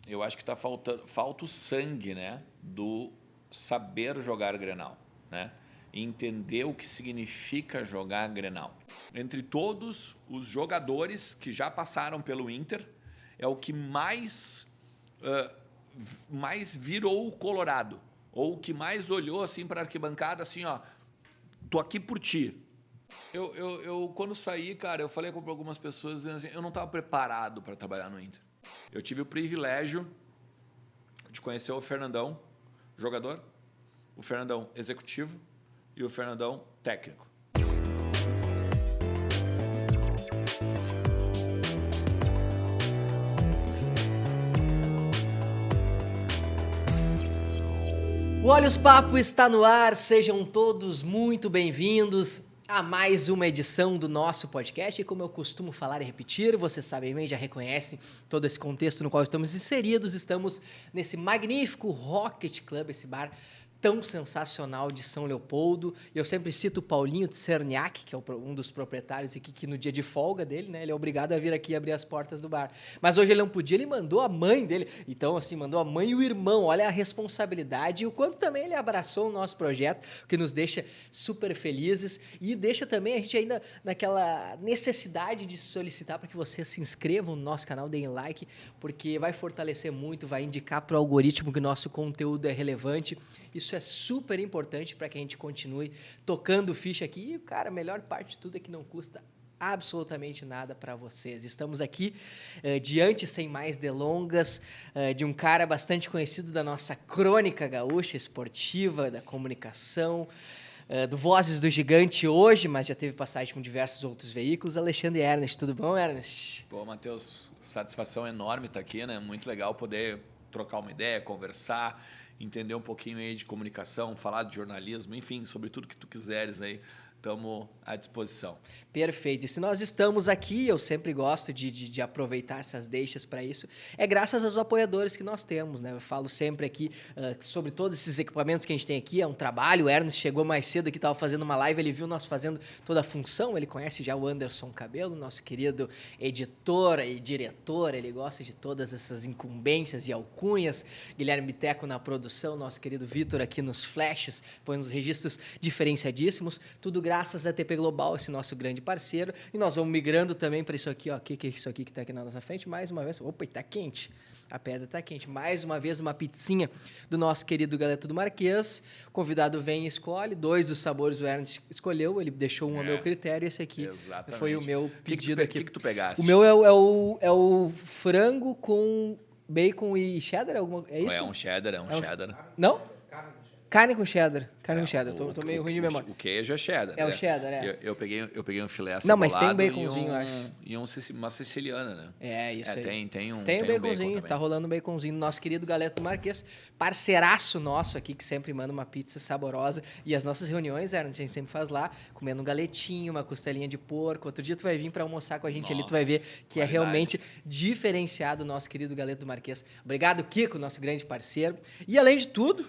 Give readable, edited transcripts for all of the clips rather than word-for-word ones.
eu acho que falta o sangue, né, do saber jogar Grenal, né? Entender o que significa jogar Grenal. Entre todos os jogadores que já passaram pelo Inter, é o que mais virou o Colorado, ou o que mais olhou assim para a arquibancada, assim, ó, tô aqui por ti. Eu quando saí, cara, eu falei com algumas pessoas dizendo assim, eu não estava preparado para trabalhar no Inter. Eu tive o privilégio de conhecer o Fernandão, jogador, o Fernandão executivo e o Fernandão técnico. O Olhos Papo está no ar, sejam todos muito bem-vindos a mais uma edição do nosso podcast. E como eu costumo falar e repetir, vocês sabem bem, já reconhecem todo esse contexto no qual estamos inseridos. Estamos nesse magnífico Rocket Club, esse bar tão sensacional de São Leopoldo. Eu sempre cito o Paulinho Tserniak, que é um dos proprietários aqui, que no dia de folga dele, né, ele é obrigado a vir aqui abrir as portas do bar. Mas hoje ele não podia, ele mandou a mãe dele. Então, assim, mandou a mãe e o irmão. Olha a responsabilidade e o quanto também ele abraçou o nosso projeto, que nos deixa super felizes e deixa também a gente ainda naquela necessidade de solicitar para que vocês se inscrevam no nosso canal, deem like, porque vai fortalecer muito, vai indicar para o algoritmo que o nosso conteúdo é relevante. Isso é super importante para que a gente continue tocando ficha aqui. E, cara, a melhor parte de tudo é que não custa absolutamente nada para vocês. Estamos aqui diante, sem mais delongas, de um cara bastante conhecido da nossa crônica gaúcha, esportiva, da comunicação, do Vozes do Gigante hoje, mas já teve passagem com diversos outros veículos. Alexandre Ernest, tudo bom, Ernest? Pô, Matheus, satisfação enorme estar aqui, né? Muito legal poder trocar uma ideia, conversar, entender um pouquinho aí de comunicação, falar de jornalismo, enfim, sobre tudo que tu quiseres aí, estamos à disposição. Perfeito. E se nós estamos aqui, eu sempre gosto de aproveitar essas deixas para isso, é graças aos apoiadores que nós temos, né? Eu falo sempre aqui sobre todos esses equipamentos que a gente tem aqui, é um trabalho. O Ernest chegou mais cedo aqui, estava fazendo uma live, ele viu nós fazendo toda a função, ele conhece já o Anderson Cabelo, nosso querido editor e diretor, ele gosta de todas essas incumbências e alcunhas. Guilherme Teco na produção, nosso querido Vitor aqui nos flashes, põe nos registros diferenciadíssimos, tudo graças a TP Global, esse nosso grande parceiro. E nós vamos migrando também para isso aqui, ó. O que é isso aqui que está aqui na nossa frente? Mais uma vez. Opa, está quente. A pedra está quente. Mais uma vez, uma pizzinha do nosso querido Galeto do Marquês. O convidado vem e escolhe. 2 dos sabores o Ernest escolheu. Ele deixou um a meu critério. Esse aqui foi o meu pedido aqui. O que tu pegaste? O meu é o frango com bacon e cheddar? É isso? É um cheddar, cheddar. Não? Carne com cheddar. Carne com cheddar. Tô meio ruim de memória. O queijo é cheddar. É o cheddar, é. Eu peguei um filé acebolado. Não, mas tem um baconzinho, eu acho. E uma siciliana, né? É, isso aí. Tem um baconzinho, bacon tá rolando um baconzinho. Nosso querido Galeto Marquês, parceiraço nosso aqui, que sempre manda uma pizza saborosa. E as nossas reuniões, Ernest, a gente sempre faz lá, comendo um galetinho, uma costelinha de porco. Outro dia tu vai vir para almoçar com a gente ali, tu vai ver que é realmente diferenciado o nosso querido Galeto Marquês. Obrigado, Kiko, nosso grande parceiro. E além de tudo,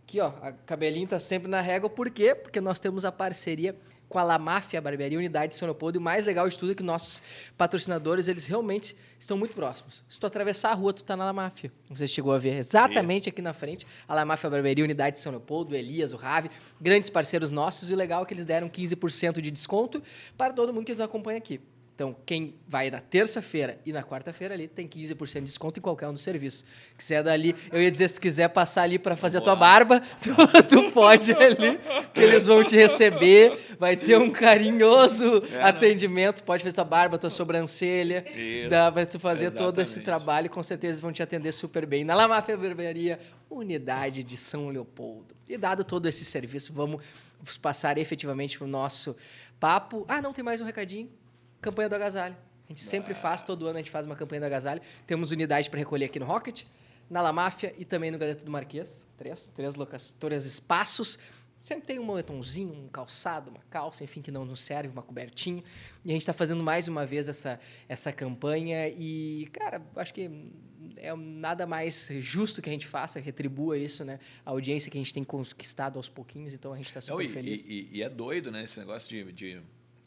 aqui, ó, a cabelinho tá sempre na régua. Por quê? Porque nós temos a parceria com a La Máfia Barbearia, unidade de São Leopoldo. E o mais legal de tudo é que nossos patrocinadores, eles realmente estão muito próximos. Se tu atravessar a rua, tu tá na La Máfia. Você chegou a ver exatamente aqui na frente. A La Máfia Barbearia, unidade de São Leopoldo, o Elias, o Ravi, grandes parceiros nossos. E o legal é que eles deram 15% de desconto para todo mundo que nos acompanha aqui. Então, quem vai na terça-feira e na quarta-feira ali tem 15% de desconto em qualquer um dos serviços. Se quiser dali, eu ia dizer, se tu quiser passar ali para fazer a tua barba, tu pode ali, que eles vão te receber, vai ter um carinhoso atendimento, pode fazer tua barba, tua sobrancelha, dá para tu fazer todo esse trabalho, com certeza eles vão te atender super bem. Na La Máfia Barbearia, unidade de São Leopoldo. E dado todo esse serviço, vamos passar efetivamente para o nosso papo. Ah, não, tem mais um recadinho. Campanha do agasalho. A gente sempre faz, todo ano a gente faz uma campanha do agasalho. Temos unidade para recolher aqui no Rocket, na La Máfia e também no Galeto do Marquês. Três espaços. Sempre tem um moletomzinho, um calçado, uma calça, enfim, que não nos serve, uma cobertinha. E a gente está fazendo mais uma vez essa campanha. E, cara, acho que é nada mais justo que a gente faça, retribua isso, né? A audiência que a gente tem conquistado aos pouquinhos. Então, a gente está super feliz. E é doido, né? Esse negócio de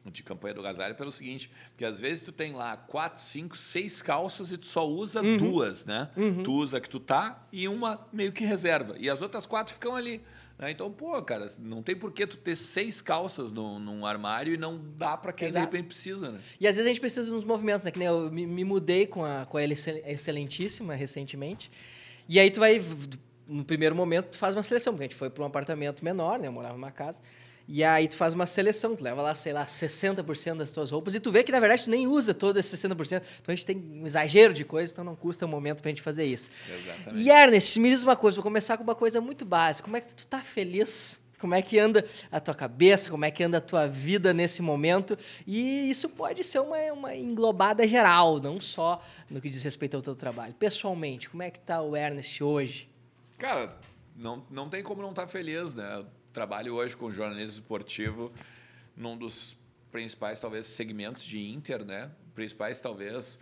de campanha do agasalho pelo seguinte, porque às vezes tu tem lá 4, 5, 6 calças e tu só usa 2, né? Tu usa a que tu tá e uma meio que reserva. E as outras 4 ficam ali. Né? Então, pô, cara, não tem por que tu ter 6 calças num armário e não dá para quem de repente precisa, né? E às vezes a gente precisa nos movimentos, né? Que nem eu me mudei com a Excelentíssima recentemente. E aí tu vai, no primeiro momento, tu faz uma seleção, porque a gente foi para um apartamento menor, né? Eu morava numa casa. E aí tu faz uma seleção, tu leva lá, sei lá, 60% das tuas roupas e tu vê que, na verdade, tu nem usa todo esse 60%. Então a gente tem um exagero de coisa, então não custa o momento pra gente fazer isso. Exatamente. E Ernest, me diz uma coisa, vou começar com uma coisa muito básica. Como é que tu tá feliz? Como é que anda a tua cabeça? Como é que anda a tua vida nesse momento? E isso pode ser uma englobada geral, não só no que diz respeito ao teu trabalho. Pessoalmente, como é que tá o Ernest hoje? Cara, não tem como não estar feliz, né? Eu trabalho hoje com jornalismo esportivo num dos principais, talvez, segmentos de Inter, né? Principais, talvez,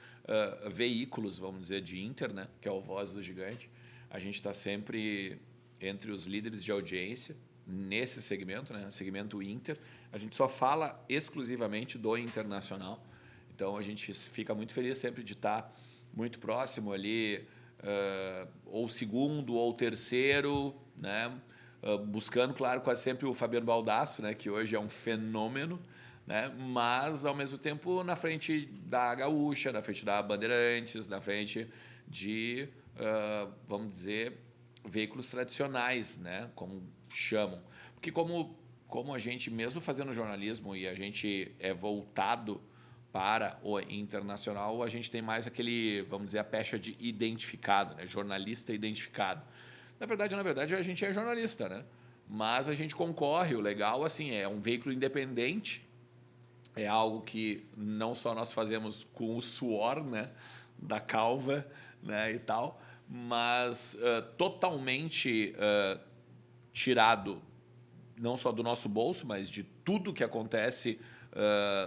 veículos, vamos dizer, de Inter, né? Que é o Voz do Gigante. A gente está sempre entre os líderes de audiência nesse segmento, né? Segmento Inter. A gente só fala exclusivamente do internacional. Então, a gente fica muito feliz sempre de estar muito próximo ali, ou segundo ou terceiro, né? Buscando, claro, quase sempre o Fabiano Baldasso, né? Que hoje é um fenômeno, né? Mas, ao mesmo tempo, na frente da Gaúcha, na frente da Bandeirantes, na frente de, vamos dizer, veículos tradicionais, né? Como chamam. Porque como a gente, mesmo fazendo jornalismo e a gente é voltado para o internacional, a gente tem mais aquele, vamos dizer, a pecha de identificado, né? Jornalista identificado. Na verdade, a gente é jornalista, né? Mas a gente concorre, o legal, assim, é um veículo independente, é algo que não só nós fazemos com o suor, né? Da calva, né? E tal, mas totalmente tirado, não só do nosso bolso, mas de tudo que acontece,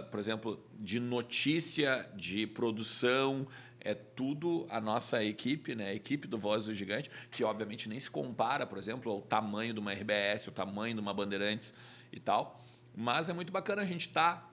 por exemplo, de notícia, de produção, é tudo a nossa equipe, né? A equipe do Voz do Gigante, que obviamente nem se compara, por exemplo, ao tamanho de uma RBS, ao tamanho de uma Bandeirantes e tal. Mas é muito bacana a gente estar,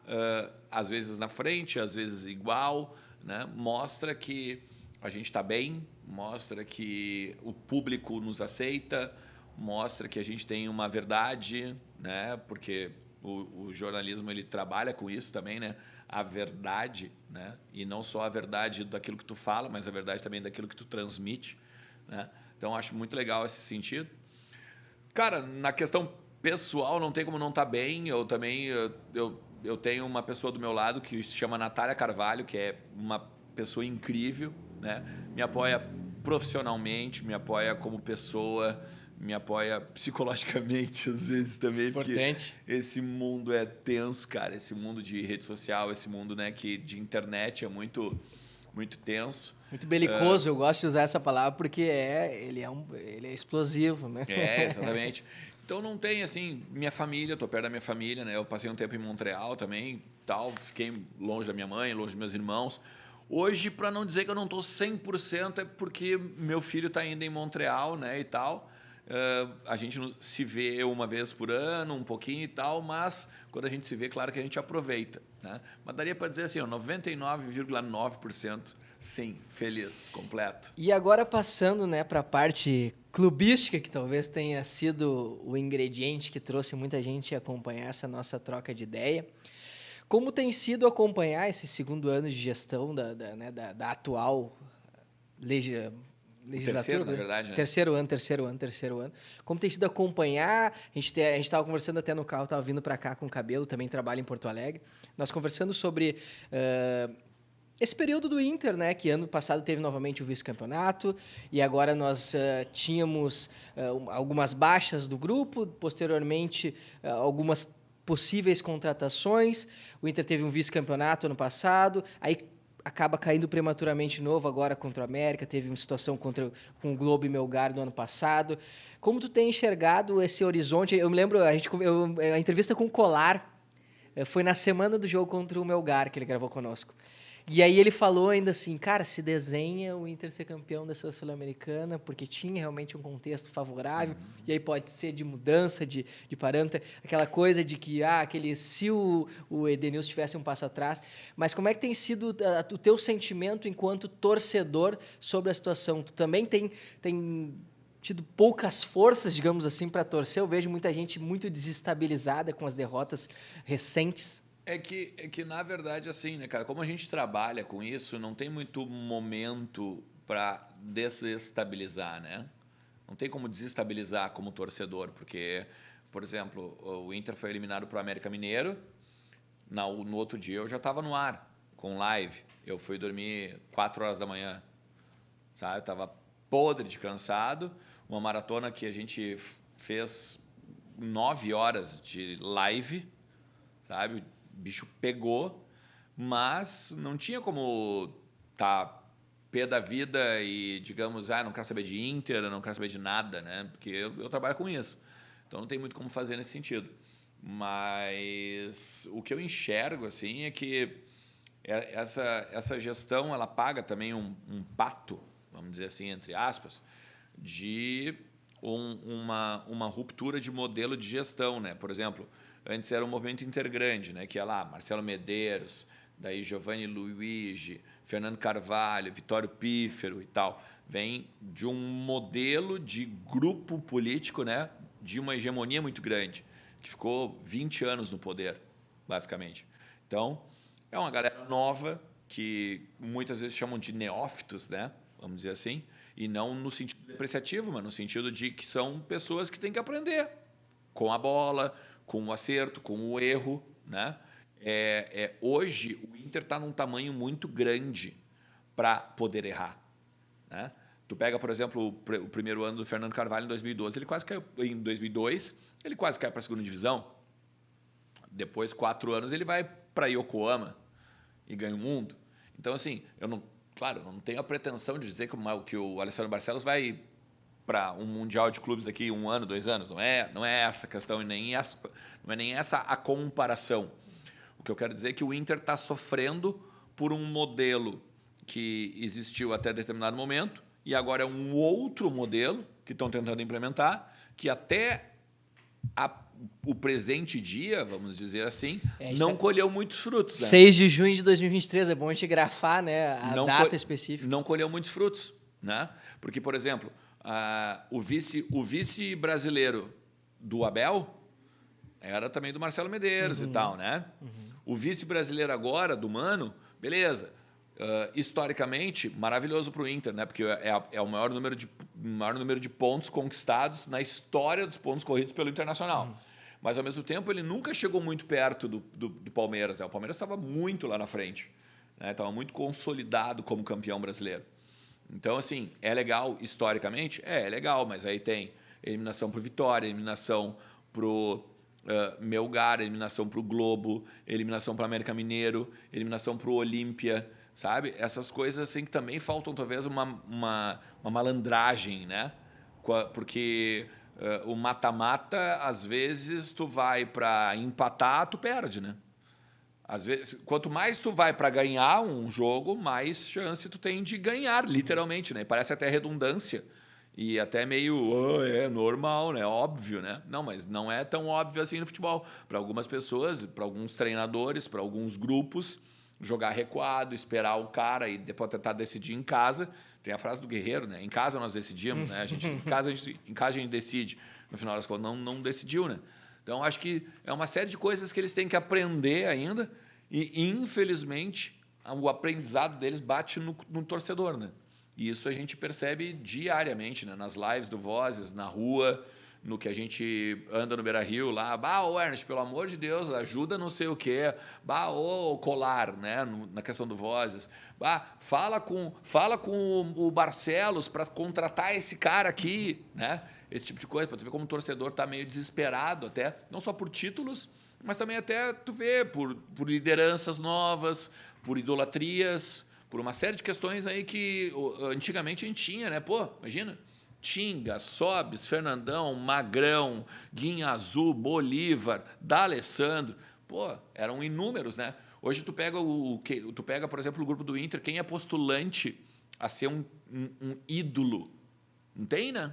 às vezes, na frente, às vezes igual, né? Mostra que a gente está bem, mostra que o público nos aceita, mostra que a gente tem uma verdade, né? Porque o jornalismo ele trabalha com isso também, né? A verdade, né? E não só a verdade daquilo que tu fala, mas a verdade também daquilo que tu transmite, né? Então, acho muito legal esse sentido. Cara, na questão pessoal, não tem como não estar bem. Eu também eu tenho uma pessoa do meu lado que se chama Natália Carvalho, que é uma pessoa incrível, né? Me apoia profissionalmente, me apoia como pessoa, me apoia psicologicamente, às vezes, também. Importante. Porque esse mundo é tenso, cara. Esse mundo de rede social, esse mundo, né, de internet é muito, muito tenso. Muito belicoso, eu gosto de usar essa palavra porque ele é explosivo, né? É, exatamente. Então não tem, assim, minha família, estou perto da minha família, né? Eu passei um tempo em Montreal também, tal, fiquei longe da minha mãe, longe dos meus irmãos. Hoje, para não dizer que eu não estou 100%, é porque meu filho está ainda em Montreal, né, e tal. A gente se vê uma vez por ano, um pouquinho e tal, mas quando a gente se vê, claro que a gente aproveita, né? Mas daria para dizer assim, 99,9%, sim, feliz, completo. E agora passando, né, para a parte clubística, que talvez tenha sido o ingrediente que trouxe muita gente a acompanhar essa nossa troca de ideia. Como tem sido acompanhar esse segundo ano de gestão da atual legislatura? Terceiro, na verdade, né? Terceiro ano. Como tem sido acompanhar? A gente estava conversando até no carro, estava vindo para cá com o Cabelo, também trabalha em Porto Alegre. Nós conversando sobre esse período do Inter, né? Que ano passado teve novamente o vice-campeonato e agora nós tínhamos algumas baixas do grupo, posteriormente algumas possíveis contratações. O Inter teve um vice-campeonato ano passado, aí acaba caindo prematuramente de novo agora contra o América, teve uma situação com o Globo e Melgar no ano passado. Como tu tem enxergado esse horizonte? Eu me lembro, a entrevista com o Colar foi na semana do jogo contra o Melgar, que ele gravou conosco. E aí ele falou ainda assim, cara, se desenha o Inter ser campeão da Sul-Americana, porque tinha realmente um contexto favorável, e aí pode ser de mudança de parâmetro, aquela coisa de que, se o Edenilson tivesse um passo atrás. Mas como é que tem sido o teu sentimento enquanto torcedor sobre a situação? Tu também tem tido poucas forças, digamos assim, para torcer? Eu vejo muita gente muito desestabilizada com as derrotas recentes. É que, na verdade, assim, né, cara, como a gente trabalha com isso, não tem muito momento para desestabilizar, né? Não tem como desestabilizar como torcedor, porque, por exemplo, o Inter foi eliminado para o América Mineiro, no outro dia eu já estava no ar, com live. Eu fui dormir 4 horas da manhã, sabe? Eu estava podre de cansado, uma maratona que a gente fez 9 horas de live, sabe? O bicho pegou, mas não tinha como tá pé da vida e, digamos, não quero saber de Inter, não quero saber de nada, né? Porque eu trabalho com isso. Então não tem muito como fazer nesse sentido. Mas o que eu enxergo assim é que essa gestão ela paga também um pato, vamos dizer assim, entre aspas, de uma ruptura de modelo de gestão, né? Por exemplo, antes era um movimento intergrande, né? Que ia lá Marcelo Medeiros, daí Giovanni Luigi, Fernando Carvalho, Vitório Pífero e tal. Vem de um modelo de grupo político, né? De uma hegemonia muito grande, que ficou 20 anos no poder, basicamente. Então, é uma galera nova que muitas vezes chamam de neófitos, né? Vamos dizer assim, e não no sentido depreciativo, mas no sentido de que são pessoas que têm que aprender com a bola, com o acerto, com o erro, né? Hoje, o Inter está num tamanho muito grande para poder errar, né? Tu pega, por exemplo, o primeiro ano do Fernando Carvalho em 2012, ele quase caiu, em 2002, ele quase caiu para a segunda divisão. Depois, 4 anos, ele vai para Yokohama e ganha o mundo. Então, assim, eu não tenho a pretensão de dizer que o Alessandro Barcelos vai para um Mundial de Clubes daqui 1 ano, 2 anos. Não é essa a questão e não é nem essa a comparação. O que eu quero dizer é que o Inter está sofrendo por um modelo que existiu até determinado momento e agora é um outro modelo que estão tentando implementar, que até o presente dia, vamos dizer assim, não colheu muitos frutos. Né? 6 de junho de 2023, é bom a gente grafar, né, a data específica. Não colheu muitos frutos, né? Porque, por exemplo, o vice brasileiro do Abel era também do Marcelo Medeiros e tal, né? O vice brasileiro agora, do Mano, beleza. Historicamente, maravilhoso para o Inter, né? Porque é o maior número de pontos conquistados na história dos pontos corridos pelo Internacional. Mas, ao mesmo tempo, ele nunca chegou muito perto do Palmeiras. Né? O Palmeiras estava muito lá na frente. Estava muito consolidado como campeão brasileiro. Então, assim, é legal historicamente? É legal, mas aí tem eliminação para o Vitória, eliminação para o Melgar, eliminação para o Globo, eliminação para o América Mineiro, eliminação para o Olímpia, sabe? Essas coisas assim que também faltam talvez uma malandragem, né? Porque o mata-mata, às vezes tu vai para empatar, tu perde, né? Às vezes, quanto mais tu vai para ganhar um jogo, mais chance tu tem de ganhar, literalmente, né? Parece até redundância e até meio é normal, né? Óbvio, né? Não, mas não é tão óbvio assim no futebol. Para algumas pessoas, para alguns treinadores, para alguns grupos, jogar recuado, esperar o cara e depois tentar decidir em casa. Tem a frase do Guerreiro, né? Em casa nós decidimos, né? Em casa a gente decide. No final das contas, não decidiu, né? Então, acho que é uma série de coisas que eles têm que aprender ainda e, infelizmente, o aprendizado deles bate no torcedor, né? E isso a gente percebe diariamente, né? Nas lives do Vozes, na rua, no que a gente anda no Beira-Rio lá. Ô Ernest, pelo amor de Deus, ajuda não sei o quê. Ô Colar, né? Na questão do Vozes. Fala com o Barcelos para contratar esse cara aqui, né? Esse tipo de coisa, para tu ver como o torcedor está meio desesperado até, não só por títulos, mas também até tu vê por lideranças novas, por idolatrias, por uma série de questões aí que antigamente a gente tinha, né? Pô, imagina, Tinga, Sobes, Fernandão, Magrão, Guinha Azul, Bolívar, D'Alessandro, pô, eram inúmeros, né? Hoje tu pega, por exemplo, o grupo do Inter, quem é postulante a ser um ídolo? Não tem, né?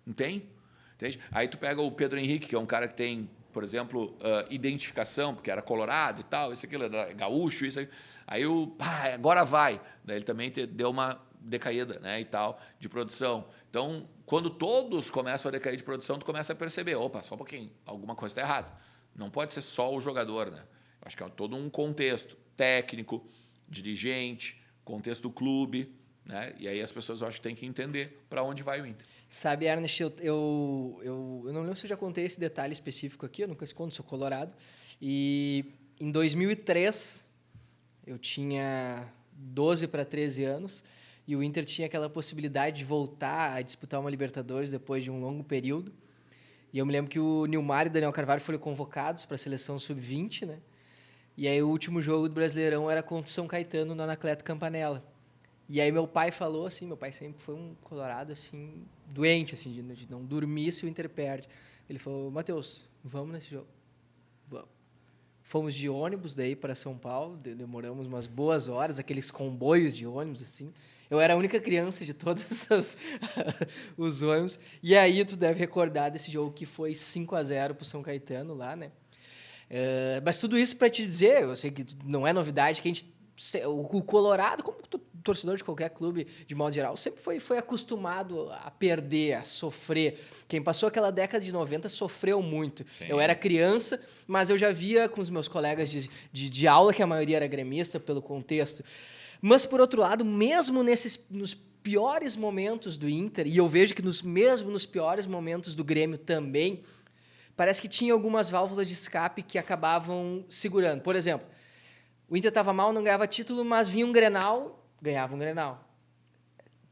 Não tem. Entende? Aí tu pega o Pedro Henrique, que é um cara que tem, por exemplo, identificação, porque era colorado e tal, isso, aquilo, gaúcho, isso aí. Aí agora vai. Daí ele também deu uma decaída, né, e tal, de produção. Então, quando todos começam a decair de produção, tu começa a perceber, opa, só um pouquinho, alguma coisa está errada. Não pode ser só o jogador, né? Acho que é todo um contexto técnico, dirigente, contexto do clube, né? E aí as pessoas, eu acho que têm que entender para onde vai o Inter. Sabe, Ernest, eu não lembro se eu já contei esse detalhe específico aqui, eu nunca escondo, sou colorado. E em 2003, eu tinha 12 para 13 anos, e o Inter tinha aquela possibilidade de voltar a disputar uma Libertadores depois de um longo período. E eu me lembro que o Nilmar e o Daniel Carvalho foram convocados para a seleção sub-20, né? E aí o último jogo do Brasileirão era contra o São Caetano no Anacleto Campanella. E aí meu pai falou assim, meu pai sempre foi um colorado assim, doente, assim, de não dormir se o Inter perde. Ele falou, Matheus, vamos nesse jogo. Vamos. Fomos de ônibus daí para São Paulo, demoramos umas boas horas, aqueles comboios de ônibus, assim. Eu era a única criança de todos os ônibus. E aí tu deve recordar desse jogo que foi 5-0 pro São Caetano lá, né? Mas tudo isso para te dizer, eu sei que não é novidade, que o Colorado, como torcedor de qualquer clube, de modo geral, sempre foi acostumado a perder, a sofrer. Quem passou aquela década de 90 sofreu muito. Sim. Eu era criança, mas eu já via com os meus colegas de aula, que a maioria era gremista, pelo contexto. Mas, por outro lado, mesmo nos piores momentos do Inter, e eu vejo que nos piores momentos do Grêmio também, parece que tinha algumas válvulas de escape que acabavam segurando. Por exemplo, o Inter estava mal, não ganhava título, mas vinha um Grenal, ganhava um Grenal.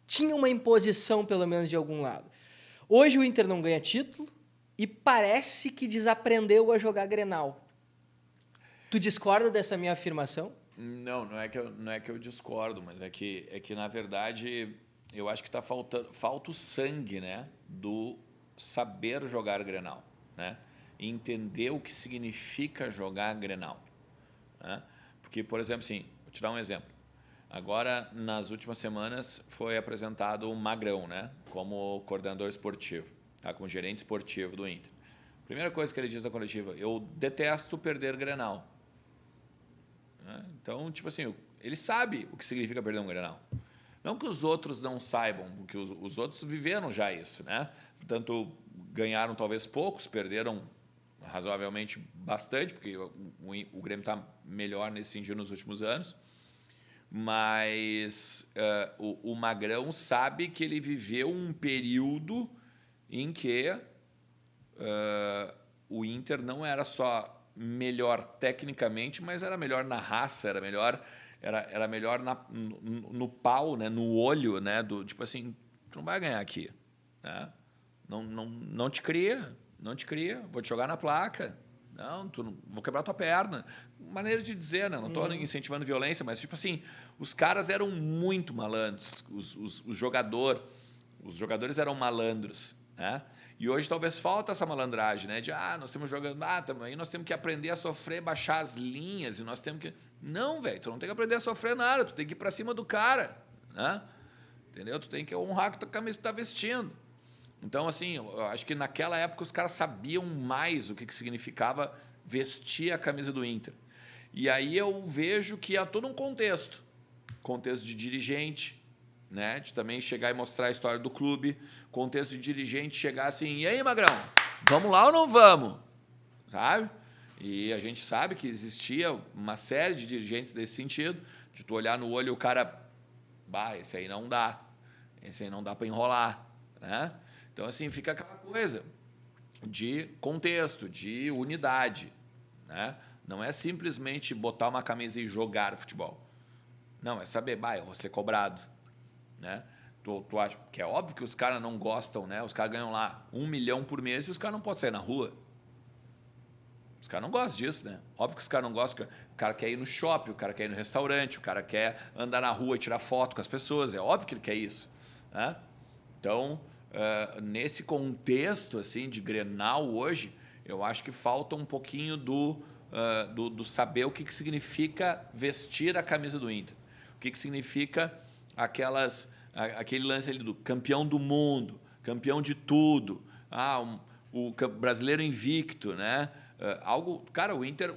Tinha uma imposição, pelo menos, de algum lado. Hoje o Inter não ganha título e parece que desaprendeu a jogar Grenal. Tu discorda dessa minha afirmação? Não é que eu discordo, mas é que na verdade, eu acho que falta o sangue, né, do saber jogar Grenal, né? Entender o que significa jogar Grenal, né? Porque, por exemplo, assim, vou te dar um exemplo. Agora, nas últimas semanas, foi apresentado o Magrão, né, como coordenador esportivo, tá, como gerente esportivo do Inter. Primeira coisa que ele diz na coletiva, eu detesto perder Grenal. Então, tipo assim, ele sabe o que significa perder um Grenal. Não que os outros não saibam, porque os outros viveram já isso, né? Tanto ganharam talvez poucos, perderam razoavelmente bastante, porque o Grêmio está melhor nesse sentido nos últimos anos. Mas o Magrão sabe que ele viveu um período em que o Inter não era só melhor tecnicamente, mas era melhor na raça, era melhor no pau, né, no olho, né, do tipo assim, tu não vai ganhar aqui, né? Não te cria, vou te jogar na placa, vou quebrar tua perna. Maneira de dizer, né? Não estou incentivando violência, mas tipo assim, os caras eram muito malandros, os jogadores eram malandros, né? E hoje talvez falta essa malandragem, né? De, nós estamos jogando, aí nós temos que aprender a sofrer, baixar as linhas, e nós temos que... Não, velho, tu não tem que aprender a sofrer nada, tu tem que ir para cima do cara, né? Entendeu? Tu tem que honrar que tua camisa está vestindo. Então, assim, eu acho que naquela época os caras sabiam mais o que significava vestir a camisa do Inter. E aí eu vejo que há todo um contexto de dirigente, né? De também chegar e mostrar a história do clube, contexto de dirigente chegar assim, e aí, Magrão, vamos lá ou não vamos? Sabe? E a gente sabe que existia uma série de dirigentes desse sentido, de tu olhar no olho e o cara, esse aí não dá para enrolar, né? Então, assim, fica aquela coisa de contexto, de unidade, né? Não é simplesmente botar uma camisa e jogar futebol. Não, é saber, eu vou ser cobrado, né? Tu acha que é óbvio que os caras não gostam, né? Os caras ganham lá 1 milhão por mês e os caras não podem sair na rua. Os caras não gostam disso, né? Óbvio que os caras não gostam. O cara quer ir no shopping, o cara quer ir no restaurante, o cara quer andar na rua e tirar foto com as pessoas. É óbvio que ele quer isso, né? Então, nesse contexto assim de Grenal hoje, eu acho que falta um pouquinho do do saber o que significa vestir a camisa do Inter. O que significa aquele lance ali do campeão do mundo, campeão de tudo, o brasileiro invicto, né? Cara, o Inter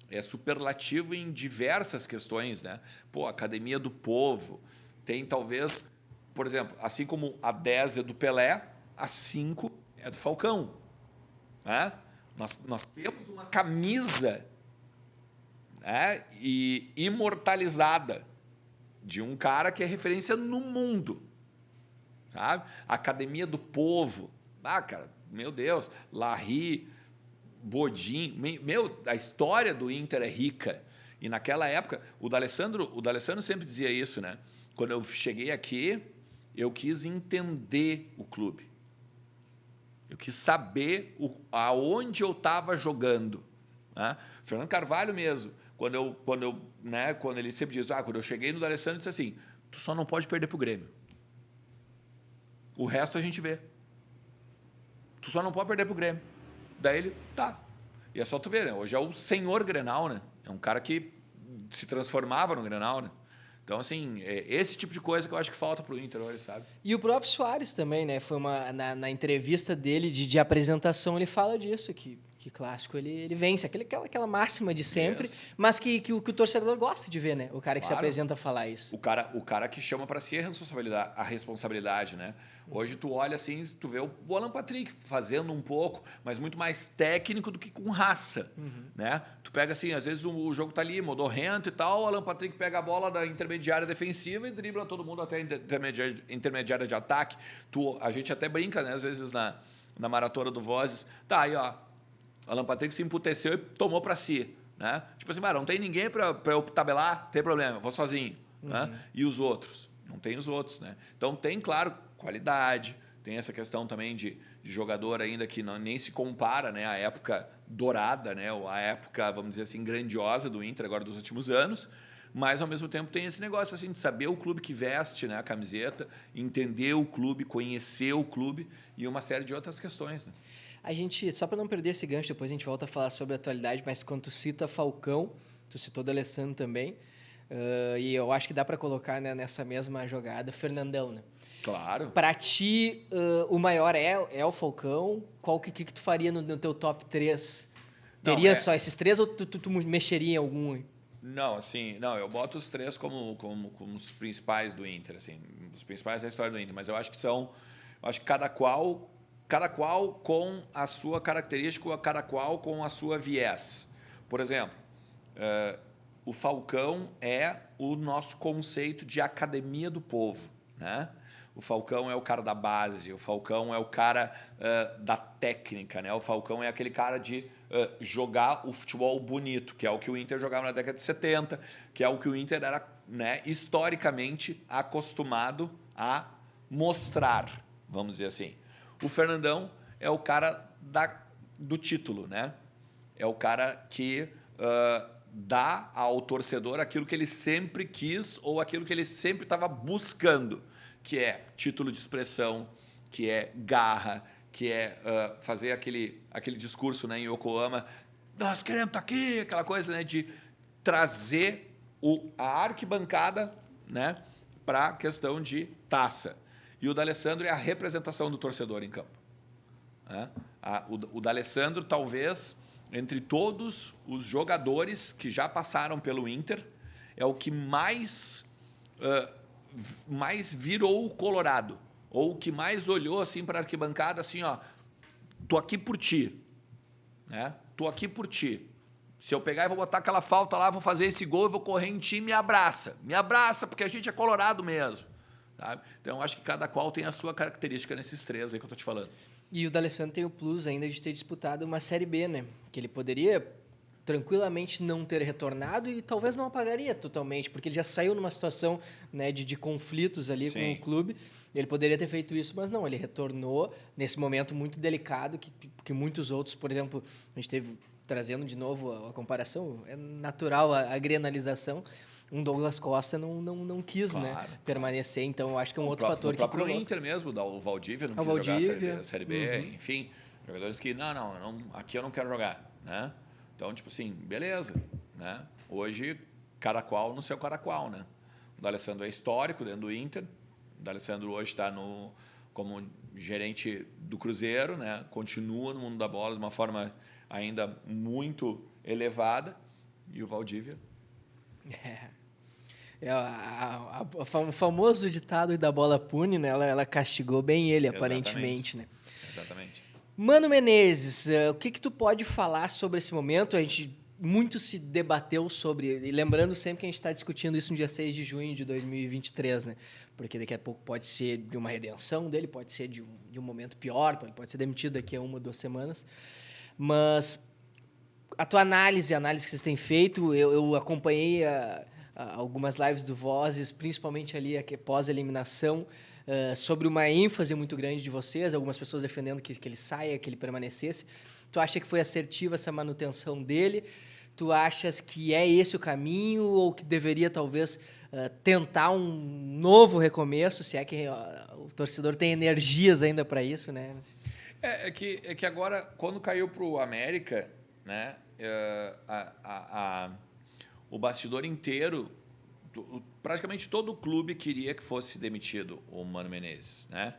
é superlativo em diversas questões, né? Pô, Academia do Povo, tem talvez, por exemplo, assim como a 10 é do Pelé, a 5 é do Falcão, né? Nós temos uma camisa, né, e imortalizada de um cara que é referência no mundo, sabe? Academia do Povo, cara, meu Deus, Larry, Bodin, a história do Inter é rica. E naquela época, o D'Alessandro sempre dizia isso, né? Quando eu cheguei aqui, eu quis entender o clube. Eu quis saber aonde eu estava jogando, né? Fernando Carvalho mesmo, quando ele sempre diz, quando eu cheguei no D'Alessandro, ele disse assim, tu só não pode perder para o Grêmio. O resto a gente vê. Tu só não pode perder para o Grêmio. Daí ele, tá. E é só tu ver, né? Hoje é o senhor Grenal, né? É um cara que se transformava no Grenal, né? Então, assim, esse tipo de coisa que eu acho que falta pro Inter hoje, sabe? E o próprio Soares também, né? Foi na entrevista dele de apresentação, ele fala disso, que clássico ele vence. Aquela máxima de sempre, Isso. Mas que o torcedor gosta de ver, né? O cara que se Claro. apresenta a falar isso. O cara que chama para si a responsabilidade, né? Hoje tu olha assim, tu vê o Alan Patrick fazendo um pouco, mas muito mais técnico do que com raça, né? Tu pega assim, às vezes o jogo tá ali, modorrento e tal, o Alan Patrick pega a bola da intermediária defensiva e dribla todo mundo até a intermediária de ataque. A gente até brinca, né? Às vezes na maratona do Vozes. Tá, aí ó, o Alan Patrick se emputeceu e tomou para si, né? Tipo assim, não tem ninguém para eu tabelar, não tem problema, eu vou sozinho, né? E os outros? Não tem os outros, né? Então tem, claro, qualidade, tem essa questão também de jogador ainda que nem se compara, né, à época dourada, né, ou à época, vamos dizer assim, grandiosa do Inter agora dos últimos anos, mas ao mesmo tempo tem esse negócio assim de saber o clube que veste, né, a camiseta, entender o clube, conhecer o clube e uma série de outras questões, né? A gente, só para não perder esse gancho, depois a gente volta a falar sobre a atualidade, mas quando tu cita Falcão, tu citou D'Alessandro também, e eu acho que dá para colocar, né, nessa mesma jogada Fernandão, né? Claro. Para ti, o maior é o Falcão? Qual que tu faria no teu top 3? Teria só esses 3 ou tu mexeria em algum? Não, assim, eu boto os 3 como os principais do Inter, assim, os principais da história do Inter, mas eu acho que cada qual com a sua característica, cada qual com a sua viés. Por exemplo, o Falcão é o nosso conceito de academia do povo, né? O Falcão é o cara da base, o Falcão é o cara da técnica, né? O Falcão é aquele cara de jogar o futebol bonito, que é o que o Inter jogava na década de 70, que é o que o Inter era, né, historicamente acostumado a mostrar, vamos dizer assim. O Fernandão é o cara do título, né? É o cara que dá ao torcedor aquilo que ele sempre quis ou aquilo que ele sempre estava buscando, que é título de expressão, que é garra, que é fazer aquele discurso, né, em Yokohama, nós queremos estar aqui, aquela coisa, né, de trazer a arquibancada, né, para a questão de taça. E o D'Alessandro é a representação do torcedor em campo, né? O D'Alessandro, talvez, entre todos os jogadores que já passaram pelo Inter, é o que mais virou o Colorado, ou o que mais olhou assim para a arquibancada, assim, ó, tô aqui por ti, né? Tô aqui por ti. Se eu pegar e vou botar aquela falta lá, vou fazer esse gol, eu vou correr em ti, me abraça, porque a gente é colorado mesmo, sabe? Então, eu acho que cada qual tem a sua característica nesses 3 aí que eu tô te falando. E o D'Alessandro tem o plus ainda de ter disputado uma Série B, né? Que ele poderia tranquilamente não ter retornado e talvez não apagaria totalmente, porque ele já saiu numa situação, né, de conflitos ali com o clube. Ele poderia ter feito isso, mas não, ele retornou nesse momento muito delicado que muitos outros, por exemplo, a gente teve, trazendo de novo a comparação, é natural a grenalização, um Douglas Costa não quis, né, permanecer, então eu acho que é um outro fator que... O próprio Inter mesmo, o Valdívia não quis jogar a Série B, enfim, jogadores que, não, aqui eu não quero jogar, né? Então, tipo assim, beleza, né? Hoje, cada qual no seu cada qual, né? O D'Alessandro é histórico dentro do Inter. O D'Alessandro hoje está como gerente do Cruzeiro, né? Continua no mundo da bola de uma forma ainda muito elevada. E o Valdívia? O famoso ditado da bola pune, né? Ela castigou bem ele, aparentemente, né? Exatamente. Mano Menezes, o que tu pode falar sobre esse momento? A gente muito se debateu sobre, e lembrando sempre que a gente está discutindo isso no dia 6 de junho de 2023, né? Porque daqui a pouco pode ser de uma redenção dele, pode ser de um momento pior, ele pode ser demitido daqui a 1 ou 2 semanas. Mas a tua análise que vocês têm feito, eu acompanhei algumas lives do Vozes, principalmente ali pós-eliminação, sobre uma ênfase muito grande de vocês, algumas pessoas defendendo que ele saia, que ele permanecesse. Tu acha que foi assertiva essa manutenção dele? Tu achas que é esse o caminho ou que deveria talvez tentar um novo recomeço, se é que o torcedor tem energias ainda para isso, né? É que agora, quando caiu para o América, né, o bastidor inteiro, praticamente todo o clube queria que fosse demitido o Mano Menezes, né?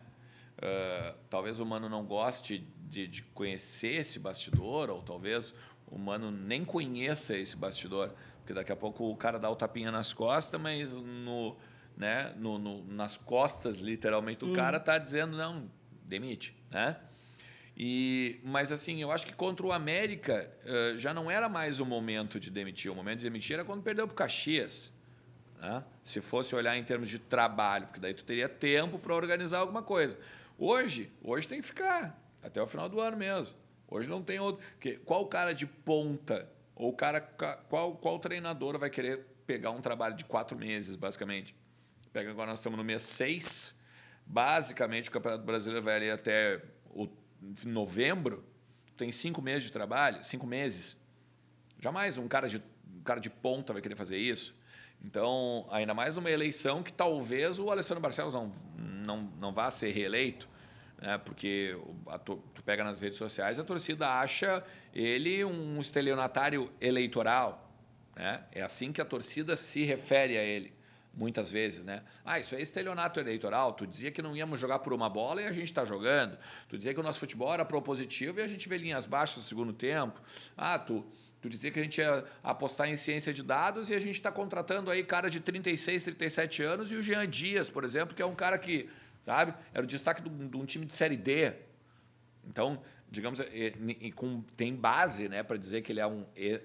Talvez o Mano não goste de conhecer esse bastidor, ou talvez o Mano nem conheça esse bastidor, porque daqui a pouco o cara dá o tapinha nas costas, mas nas costas, literalmente, do cara tá dizendo, não, demite, né? Mas, assim, eu acho que contra o América já não era mais o momento de demitir. O momento de demitir era quando perdeu para o Caxias. Né? Se fosse olhar em termos de trabalho, porque daí tu teria tempo para organizar alguma coisa. Hoje tem que ficar até o final do ano mesmo. Hoje não tem outro. Qual cara de ponta ou qual treinador vai querer pegar um trabalho de 4 meses, basicamente? Pega agora, nós estamos no mês 6. Basicamente, o Campeonato Brasileiro vai ali até novembro. Tem 5 meses de trabalho, 5 meses. Jamais um cara de ponta vai querer fazer isso. Então, ainda mais numa eleição que talvez o Alessandro Barcelos não vá ser reeleito, né? Porque tu pega nas redes sociais, a torcida acha ele um estelionatário eleitoral, né? É assim que a torcida se refere a ele, muitas vezes, né? Isso é estelionato eleitoral. Tu dizia que não íamos jogar por uma bola e a gente está jogando. Tu dizia que o nosso futebol era propositivo e a gente vê linhas baixas no segundo tempo. Tu dizia que a gente ia apostar em ciência de dados e a gente está contratando aí cara de 36, 37 anos e o Jean Dias, por exemplo, que é um cara que, sabe, era o destaque de um time de Série D. Então, digamos, tem base, né, para dizer que ele é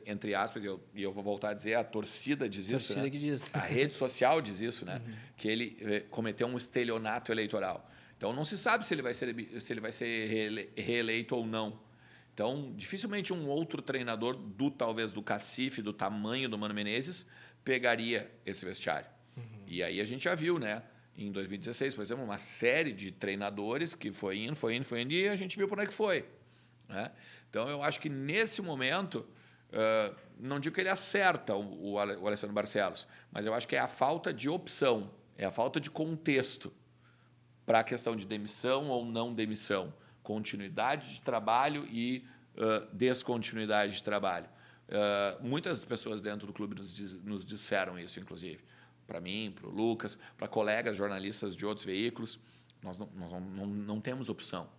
entre aspas, e eu vou voltar a dizer, a torcida diz isso, né? Que diz. A rede social diz isso, né? Que ele cometeu um estelionato eleitoral. Então, não se sabe se ele vai ser reeleito ou não. Então, dificilmente um outro treinador, talvez do cacife, do tamanho do Mano Menezes, pegaria esse vestiário. E aí a gente já viu, né? Em 2016, por exemplo, uma série de treinadores que foi indo, e a gente viu por onde é que foi. Né? Então, eu acho que nesse momento, não digo que ele acerta o Alessandro Barcelos, mas eu acho que é a falta de opção, é a falta de contexto para a questão de demissão ou não demissão. Continuidade de trabalho e descontinuidade de trabalho. Muitas pessoas dentro do clube nos disseram isso, inclusive. Para mim, para o Lucas, para colegas jornalistas de outros veículos. Nós não temos opção.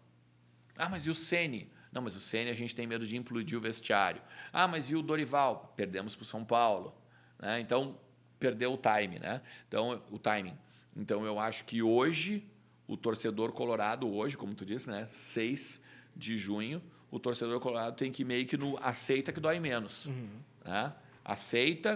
Mas e o Ceni? Não, mas o Ceni a gente tem medo de implodir o vestiário. Mas e o Dorival? Perdemos para o São Paulo. Né? Então, perdeu o time, né? O timing. Então, eu acho que hoje o torcedor colorado, como tu disse, né, 6 de junho, o torcedor colorado tem que meio que aceita que dói menos. Né? Acende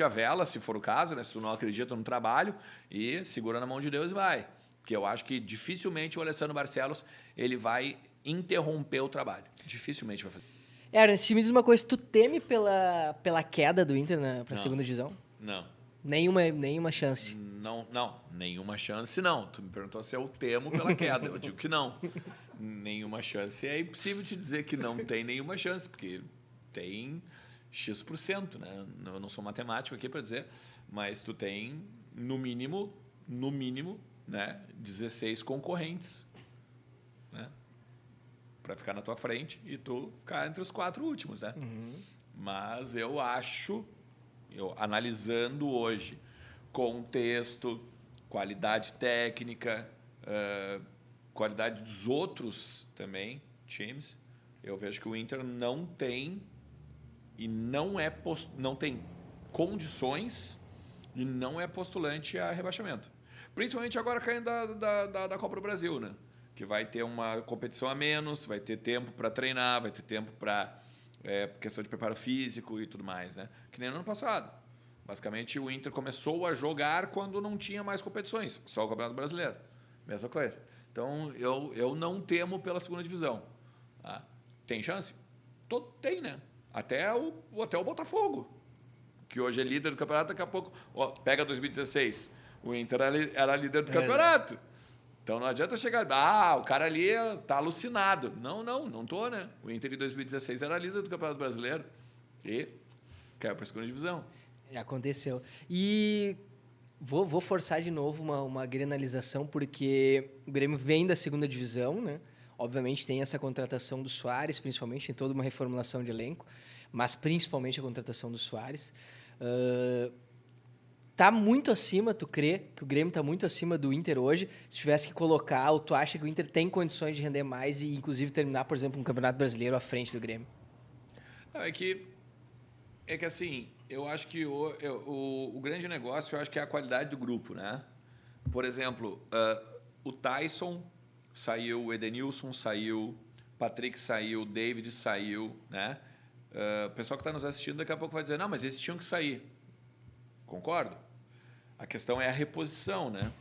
a vela, se for o caso, né, se tu não acredita no trabalho, e segura na mão de Deus e vai. Porque eu acho que dificilmente o Alessandro Barcelos ele vai interromper o trabalho. Dificilmente vai fazer. Ernest, me diz uma coisa, tu teme pela queda do Inter para a segunda divisão? Não. Nenhuma chance? Não, nenhuma chance não. Tu me perguntou se eu temo pela queda. Eu digo que não. Nenhuma chance. É impossível te dizer que não tem nenhuma chance, porque tem X%, né? Eu não sou matemático aqui para dizer, mas tu tem, no mínimo, né, 16 concorrentes. Né? para ficar na tua frente e tu ficar entre os 4 últimos, né? Mas eu acho, analisando hoje, contexto, qualidade técnica, qualidade dos outros também times, eu vejo que o Inter não tem e não tem condições e não é postulante a rebaixamento. Principalmente agora caindo da Copa do Brasil, né? Que vai ter uma competição a menos, vai ter tempo para treinar, vai ter tempo para questão de preparo físico e tudo mais, né? Que nem no ano passado. Basicamente, o Inter começou a jogar quando não tinha mais competições, só o Campeonato Brasileiro. Mesma coisa. Então, eu não temo pela segunda divisão. Tá? Tem chance? Tem, né? Até o Botafogo, que hoje é líder do campeonato, daqui a pouco... pega 2016, o Inter era líder do campeonato. Então, não adianta chegar... o cara ali tá alucinado. Não tô, né? O Inter em 2016 era líder do Campeonato Brasileiro e caiu para a segunda divisão. Aconteceu. E vou forçar de novo uma grenalização, porque o Grêmio vem da segunda divisão, né? Obviamente tem essa contratação do Soares, principalmente, tem toda uma reformulação de elenco, mas principalmente a contratação do Soares. Tá muito acima, tu crê que o Grêmio tá muito acima do Inter hoje? Se tivesse que colocar, ou tu acha que o Inter tem condições de render mais e, inclusive, terminar, por exemplo, um Campeonato Brasileiro à frente do Grêmio? É que assim, eu acho que o grande negócio, eu acho que é a qualidade do grupo, né? Por exemplo, o Tyson saiu, o Edenilson saiu, Patrick saiu, David saiu, né? O pessoal que está nos assistindo daqui a pouco vai dizer, não, mas esses tinham que sair. Concordo? A questão é a reposição, né?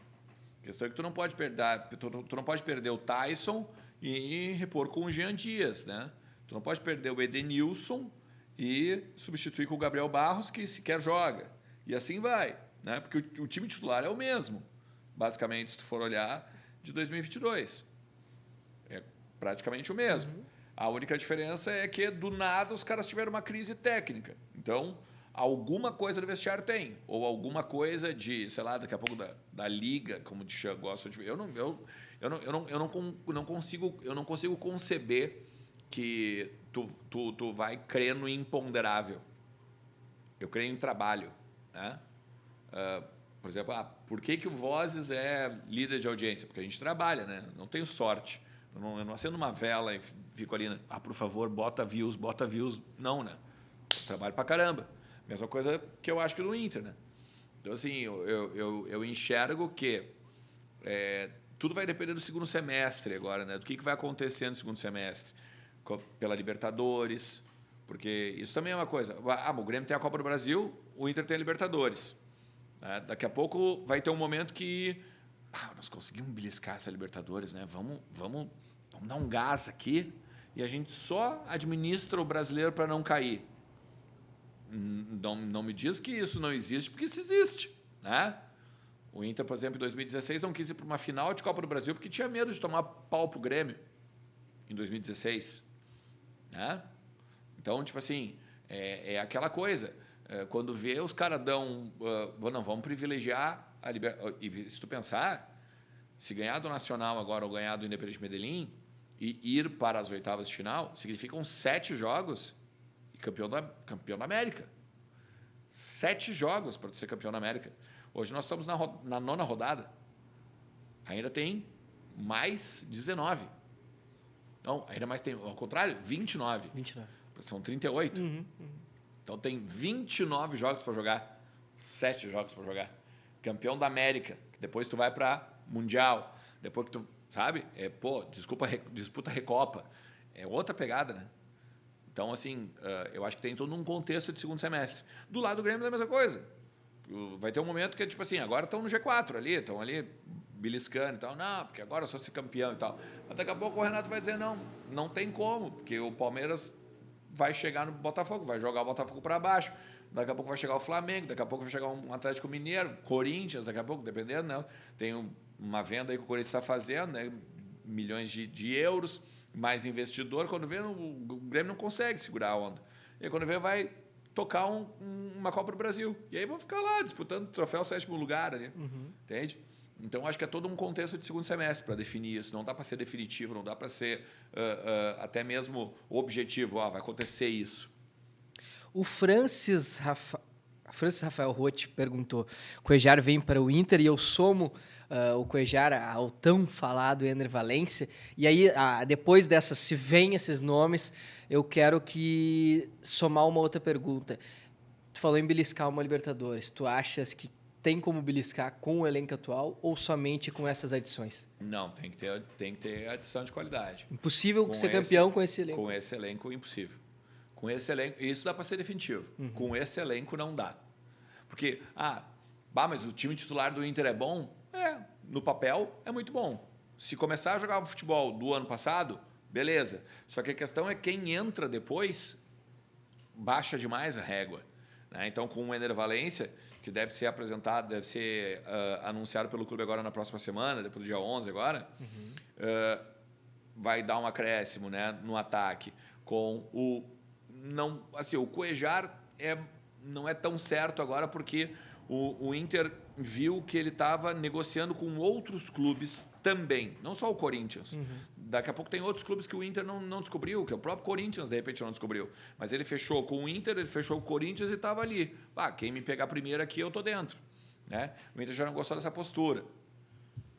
A questão é que tu não pode perder o Tyson e repor com o Jean Dias, né? Tu não pode perder o Edenilson e substituir com o Gabriel Barros, que sequer joga. E assim vai, né? Porque o time titular é o mesmo, basicamente, se tu for olhar, de 2022. É praticamente o mesmo. A única diferença é que, do nada, os caras tiveram uma crise técnica. Então, alguma coisa do vestiário tem. Ou alguma coisa de, sei lá, daqui a pouco da liga, como te gosta de ver. Eu não consigo conceber que tu vai crer no imponderável. Eu creio em trabalho, né? Por exemplo, por que o Vozes é líder de audiência? Porque a gente trabalha, né? Não tenho sorte. Eu não acendo uma vela e fico ali, por favor, bota views. Não, né? Eu trabalho pra caramba. Mesma coisa que eu acho que no Inter, né? Então, assim, eu enxergo que tudo vai depender do segundo semestre agora, né? Do que vai acontecer no segundo semestre. Pela Libertadores, porque isso também é uma coisa. O Grêmio tem a Copa do Brasil, o Inter tem a Libertadores. Daqui a pouco vai ter um momento que nós conseguimos beliscar essa Libertadores, né? Vamos dar um gás aqui e a gente só administra o brasileiro para não cair. Não me diz que isso não existe, porque isso existe, né? O Inter, por exemplo, em 2016 não quis ir para uma final de Copa do Brasil porque tinha medo de tomar pau pro Grêmio em 2016. Né? Então, tipo assim, é aquela coisa. Quando vê, os caras vamos privilegiar a Libertadores. E se tu pensar, se ganhar do Nacional agora ou ganhar do Independente Medellín e ir para as oitavas de final, significam 7 jogos e campeão da América. 7 jogos para ser campeão da América. Hoje nós estamos na 9ª rodada. Ainda tem mais 19. Não, ainda mais tem, ao contrário, 29. São 38. Então tem 29 jogos para jogar, 7 jogos para jogar. Campeão da América, que depois tu vai para Mundial, depois que tu, sabe? Disputa Recopa. É outra pegada, né? Então, assim, eu acho que tem todo um contexto de segundo semestre. Do lado do Grêmio é a mesma coisa. Vai ter um momento que, tipo assim, agora estão no G4 ali, estão ali beliscando e tal. Não, porque agora eu sou ser campeão e tal. Mas daqui a pouco o Renato vai dizer, não tem como, porque o Palmeiras vai chegar no Botafogo, vai jogar o Botafogo para baixo. Daqui a pouco vai chegar o Flamengo, daqui a pouco vai chegar um Atlético Mineiro, Corinthians, daqui a pouco, dependendo, né? Tem uma venda aí que o Corinthians está fazendo, né? Milhões de euros, mais investidor. Quando vê, o Grêmio não consegue segurar a onda. E aí, quando vê, vai tocar uma Copa do Brasil. E aí vão ficar lá disputando o troféu 7º lugar ali. Entende? Então, acho que é todo um contexto de segundo semestre para definir isso. Não dá para ser definitivo, não dá para ser até mesmo objetivo. Vai acontecer isso. O Francis Rafael Roth perguntou: Cuéllar vem para o Inter e eu somo o Cuéllar ao tão falado Ener Valencia. E aí, depois dessas, se vem esses nomes, eu quero somar uma outra pergunta. Tu falou em beliscar uma Libertadores. Tu achas que tem como beliscar com o elenco atual ou somente com essas adições? Não, tem que ter adição de qualidade. Impossível ser campeão com esse elenco. Com esse elenco, impossível. Com esse elenco, isso dá para ser definitivo. Com esse elenco não dá. Porque, mas o time titular do Inter é bom? No papel é muito bom. Se começar a jogar o futebol do ano passado, beleza. Só que a questão é quem entra depois baixa demais a régua. Né? Então, com o Ener Valencia, que deve ser apresentado, deve ser anunciado pelo clube agora na próxima semana, depois do dia 11 agora, vai dar um acréscimo, né, no ataque. Com o Cuéllar não é tão certo agora porque o Inter viu que ele estava negociando com outros clubes também, não só o Corinthians. Daqui a pouco tem outros clubes que o Inter não descobriu, que o próprio Corinthians, de repente, não descobriu. Mas ele fechou com o Inter, ele fechou com o Corinthians e estava ali. Quem me pegar primeiro aqui, eu estou dentro. Né? O Inter já não gostou dessa postura.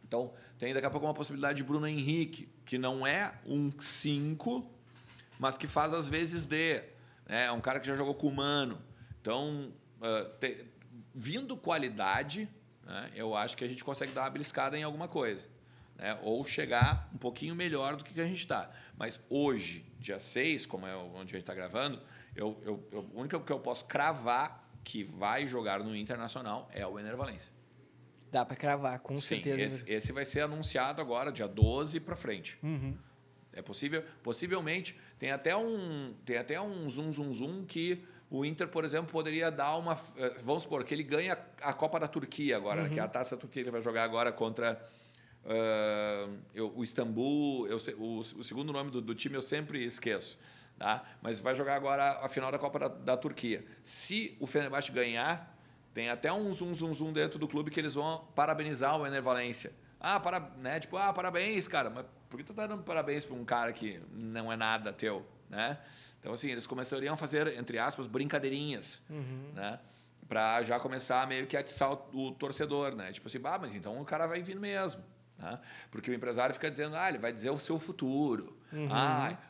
Então, tem daqui a pouco uma possibilidade de Bruno Henrique, que não é um 5, mas que faz às vezes é um cara que já jogou com o Mano. Então, vindo qualidade, né, eu acho que a gente consegue dar uma beliscada em alguma coisa. Né, ou chegar um pouquinho melhor do que a gente está. Mas hoje, dia 6, como é onde a gente está gravando, o único que eu posso cravar que vai jogar no Internacional é o Ener Valencia. Dá para cravar, com certeza. Esse vai ser anunciado agora, dia 12 para frente. É possível, possivelmente, tem até um zoom que o Inter, por exemplo, poderia dar uma... Vamos supor que ele ganha a Copa da Turquia agora, que é a Taça da Turquia, ele vai jogar agora contra o Istambul. O segundo nome do time eu sempre esqueço. Tá? Mas vai jogar agora a final da Copa da Turquia. Se o Fenerbahçe ganhar, tem até um zoom dentro do clube que eles vão parabenizar o Ener Valencia. Parabéns, cara. Mas por que tu tá dando parabéns para um cara que não é nada teu? Né? Então, assim, eles começariam a fazer, entre aspas, brincadeirinhas, né? Para já começar a meio que atiçar o torcedor, né? Tipo assim, mas então o cara vai vir mesmo. Né? Porque o empresário fica dizendo, ele vai dizer o seu futuro.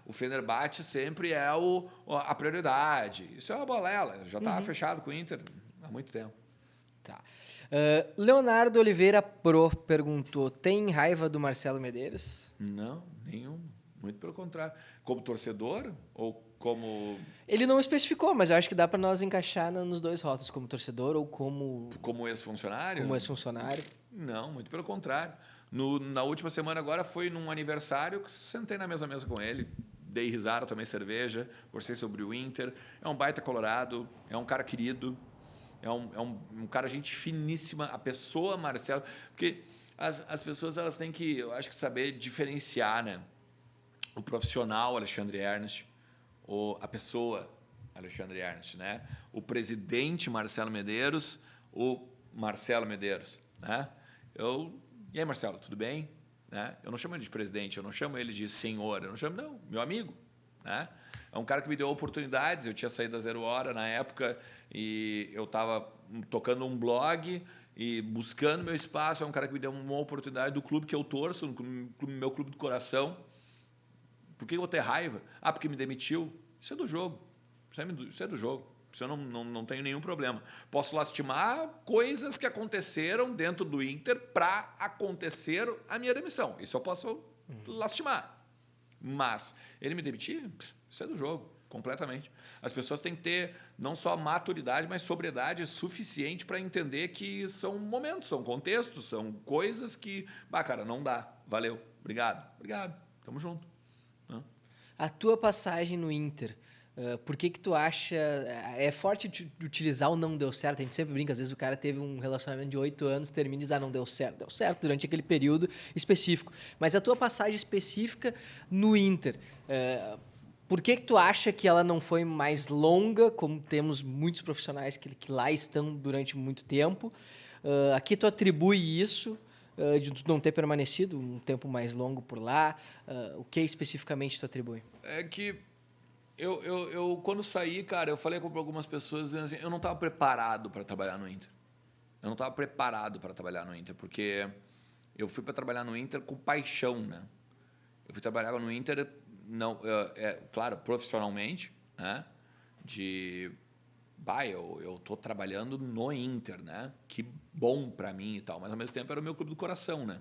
O Fenerbahçe sempre é a prioridade. Isso é uma balela. Já estava fechado com o Inter há muito tempo. Tá. Leonardo Oliveira Pro perguntou: tem raiva do Marcelo Medeiros? Não, nenhum. Muito pelo contrário. Como torcedor ou como... Ele não especificou, mas eu acho que dá para nós encaixar nos dois rótulos, como torcedor ou como... Como ex-funcionário? Como ex-funcionário. Não, muito pelo contrário. Na última semana agora foi num aniversário que sentei na mesma mesa com ele, dei risada, tomei cerveja, conversei sobre o Inter. É um baita colorado, é um cara querido, é um cara gente finíssima. A pessoa Marcelo... Porque as pessoas elas têm que, eu acho que, saber diferenciar, né? O profissional Alexandre Ernest, a pessoa Alexandre Ernest, né? O presidente Marcelo Medeiros, o Marcelo Medeiros, né? E aí, Marcelo, tudo bem? Né? Eu não chamo ele de presidente, eu não chamo ele de senhor, eu não chamo, não, meu amigo. Né? É um cara que me deu oportunidades, eu tinha saído da 0 Hora na época e eu estava tocando um blog e buscando meu espaço. É um cara que me deu uma oportunidade do clube que eu torço, meu clube do coração. Por que eu vou ter raiva? Porque me demitiu. Isso é do jogo. Isso é do jogo. Isso eu não tenho nenhum problema. Posso lastimar coisas que aconteceram dentro do Inter para acontecer a minha demissão. Isso eu posso lastimar. Mas ele me demitir, isso é do jogo, completamente. As pessoas têm que ter não só maturidade, mas sobriedade suficiente para entender que são momentos, são contextos, são coisas que... cara, não dá. Valeu. Obrigado. Tamo junto. A tua passagem no Inter... por que tu acha... É forte de utilizar o não deu certo. A gente sempre brinca. Às vezes o cara teve um relacionamento de 8 anos, termina e diz, não deu certo. Deu certo durante aquele período específico. Mas a tua passagem específica no Inter... por que tu acha que ela não foi mais longa, como temos muitos profissionais que lá estão durante muito tempo? A que tu atribui isso? de tu não ter permanecido um tempo mais longo por lá? O que especificamente tu atribui? É que eu quando saí, cara, eu falei com algumas pessoas dizendo assim, eu não estava preparado para trabalhar no Inter. Eu não estava preparado para trabalhar no Inter, porque eu fui para trabalhar no Inter com paixão, né? Eu fui trabalhar no Inter, não, claro, profissionalmente, né? Eu tô trabalhando no Inter, né? Que bom para mim e tal, mas ao mesmo tempo era o meu clube do coração, né?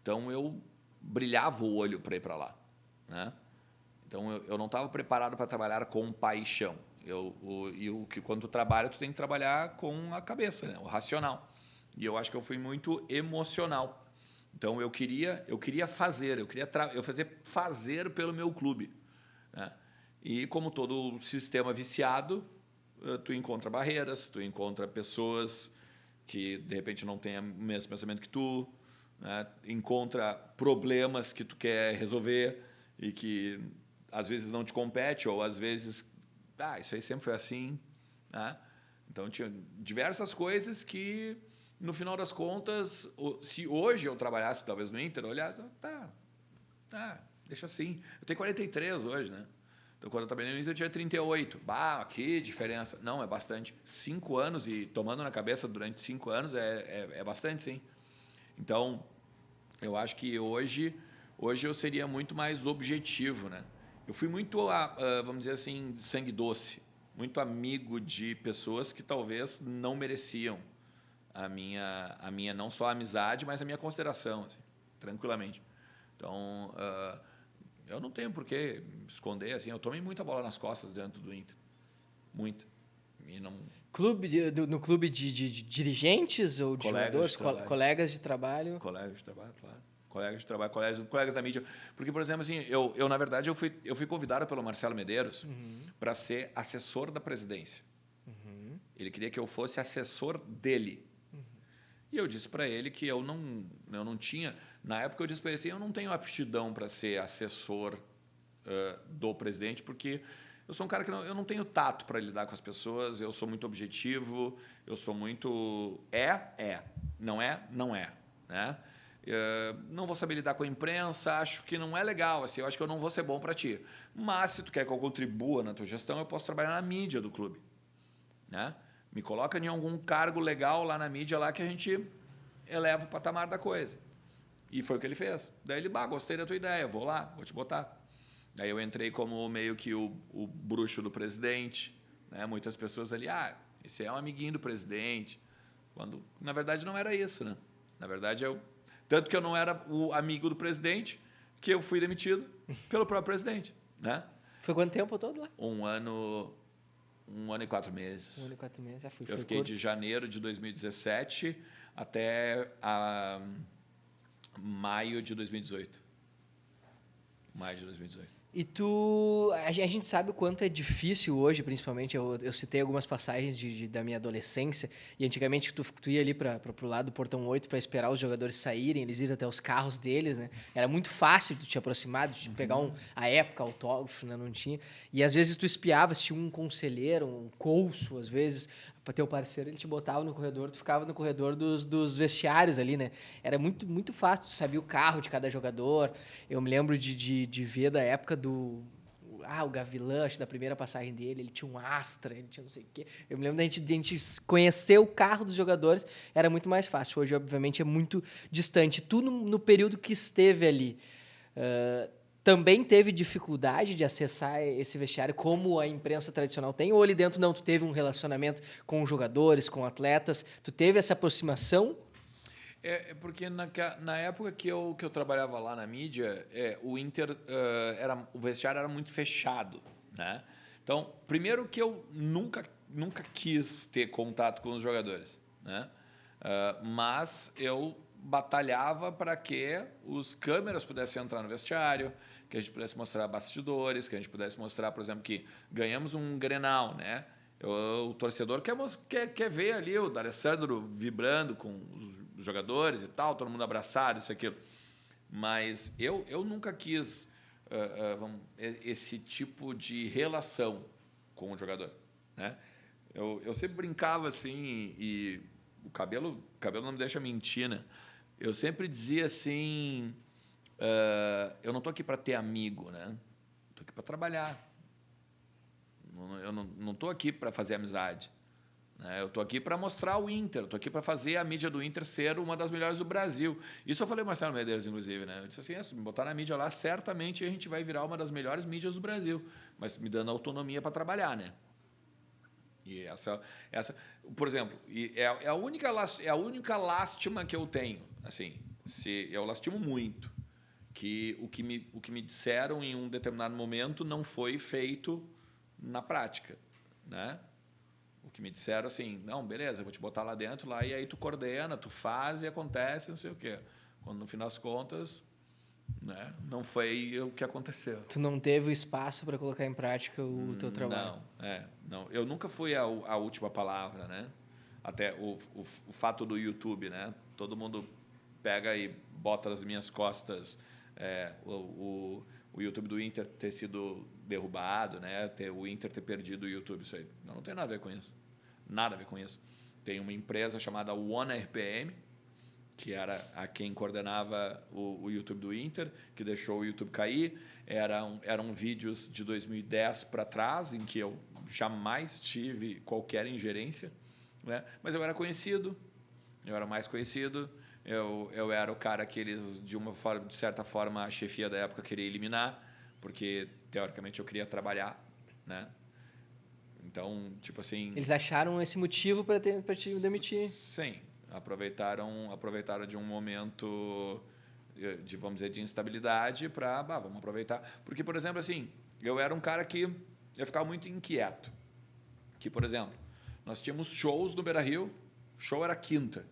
Então eu brilhava o olho para ir para lá, né? Então eu não estava preparado para trabalhar com paixão. Quando tu trabalha, tu tem que trabalhar com a cabeça, né? O racional. E eu acho que eu fui muito emocional. Então eu queria fazer, fazer pelo meu clube, né? E como todo sistema viciado, tu encontra barreiras, tu encontra pessoas que de repente não têm o mesmo pensamento que tu, né? Encontra problemas que tu quer resolver e que às vezes não te compete, ou às vezes, isso aí sempre foi assim, né? Então tinha diversas coisas que, no final das contas, se hoje eu trabalhasse talvez no Inter, eu olhasse, deixa assim. Eu tenho 43 hoje, né? Então, quando eu trabalhei no Inter, eu tinha 38. Que diferença. Não, é bastante. 5 anos, e tomando na cabeça durante 5 anos, é bastante, sim. Então, eu acho que hoje eu seria muito mais objetivo, né? Eu fui muito, vamos dizer assim, de sangue doce. Muito amigo de pessoas que talvez não mereciam a minha não só amizade, mas a minha consideração, assim, tranquilamente. Então, eu não tenho por que esconder, assim, eu tomei muita bola nas costas dentro do Inter. Muita. E não... No clube de dirigentes ou de jogadores? Colegas de trabalho? Colegas de trabalho, claro. Colegas de trabalho, colegas da mídia. Porque, por exemplo, assim, eu na verdade, eu fui convidado pelo Marcelo Medeiros para ser assessor da presidência. Ele queria que eu fosse assessor dele. E eu disse para ele que eu não tinha... Na época, eu disse para ele assim, eu não tenho aptidão para ser assessor do presidente, porque eu sou um cara que eu não tenho tato para lidar com as pessoas, eu sou muito objetivo, eu sou muito... Não é, né? Não vou saber lidar com a imprensa, acho que não é legal, assim, eu acho que eu não vou ser bom para ti. Mas, se tu quer que eu contribua na tua gestão, eu posso trabalhar na mídia do clube, né? Me coloca em algum cargo legal lá na mídia lá que a gente eleva o patamar da coisa. E foi o que ele fez. Daí ele, gostei da tua ideia, vou lá, vou te botar. Daí eu entrei como meio que o bruxo do presidente, né? Muitas pessoas ali, esse é um amiguinho do presidente. Quando, na verdade, não era isso, né? Na verdade, tanto que eu não era o amigo do presidente, que eu fui demitido pelo próprio presidente, né? Foi quanto tempo todo lá? 1 ano... 1 ano e 4 meses. 1 ano e 4 meses, eu fiquei de janeiro de 2017 até maio de 2018. Maio de 2018. E a gente sabe o quanto é difícil hoje, principalmente, eu citei algumas passagens da minha adolescência, e antigamente tu ia ali para o lado do Portão 8 para esperar os jogadores saírem, eles iam até os carros deles, né? Era muito fácil de te aproximar, de pegar a época, autógrafo, né? Não tinha. E às vezes tu espiava, se tinha um conselheiro, um colso, às vezes, para teu parceiro, ele te botava no corredor, tu ficava no corredor dos vestiários ali, né? Era muito, muito fácil, tu sabia o carro de cada jogador. Eu me lembro de ver da época o Gavilã, acho, da primeira passagem dele, ele tinha um Astra, ele tinha não sei o quê. Eu me lembro da gente conhecer o carro dos jogadores, era muito mais fácil. Hoje, obviamente, é muito distante. Tu, no período que esteve ali, também teve dificuldade de acessar esse vestiário como a imprensa tradicional tem? Ou ali dentro não, tu teve um relacionamento com os jogadores, com atletas? Tu teve essa aproximação? Porque na época que eu trabalhava lá na mídia, o Inter, o vestiário era muito fechado, né? Então, primeiro que eu nunca quis ter contato com os jogadores, né? Mas eu batalhava para que os câmeras pudessem entrar no vestiário, que a gente pudesse mostrar bastidores, que a gente pudesse mostrar, por exemplo, que ganhamos um Grenal, né? O torcedor quer ver ali o D'Alessandro vibrando com os jogadores e tal, todo mundo abraçado, isso e aquilo. Mas eu nunca quis esse tipo de relação com o jogador, né? Eu sempre brincava assim, e o cabelo não me deixa mentir, né? eu sempre dizia assim, eu não estou aqui para ter amigo, né? Estou aqui para trabalhar. Eu não estou aqui para fazer amizade. Né? Eu estou aqui para mostrar o Inter, estou aqui para fazer a mídia do Inter ser uma das melhores do Brasil. Isso eu falei ao Marcelo Medeiros, inclusive. Né? Eu disse assim, se me botar na mídia lá, certamente a gente vai virar uma das melhores mídias do Brasil, mas me dando autonomia para trabalhar. Né? E essa, por exemplo, é a única lástima que eu tenho. Assim, eu lastimo muito que o que me disseram em um determinado momento não foi feito na prática, né? O que me disseram assim, não, beleza, eu vou te botar lá dentro, lá, e aí tu coordena, tu faz e acontece, não sei o quê. Quando, no fim das contas, né, não foi o que aconteceu. Tu não teve o espaço para colocar em prática o teu trabalho. Não. Eu nunca fui a última palavra, né? Até o fato do YouTube, né? Todo mundo pega e bota nas minhas costas o YouTube do Inter ter sido derrubado, né? O Inter ter perdido o YouTube, isso aí. Não tem nada a ver com isso. Nada a ver com isso. Tem uma empresa chamada One RPM, que era a quem coordenava o YouTube do Inter, que deixou o YouTube cair. Eram vídeos de 2010 para trás, em que eu jamais tive qualquer ingerência, né? Mas eu era conhecido, eu era mais conhecido. Eu era o cara que eles, de certa forma, a chefia da época queria eliminar, porque, teoricamente, eu queria trabalhar, né? Então, tipo assim... Eles acharam esse motivo para te demitir. Sim. Aproveitaram de um momento, vamos dizer, de instabilidade para, vamos aproveitar. Porque, por exemplo, assim, eu era um cara que eu ficava muito inquieto. Que, por exemplo, nós tínhamos shows no Beira-Rio, show era quinta.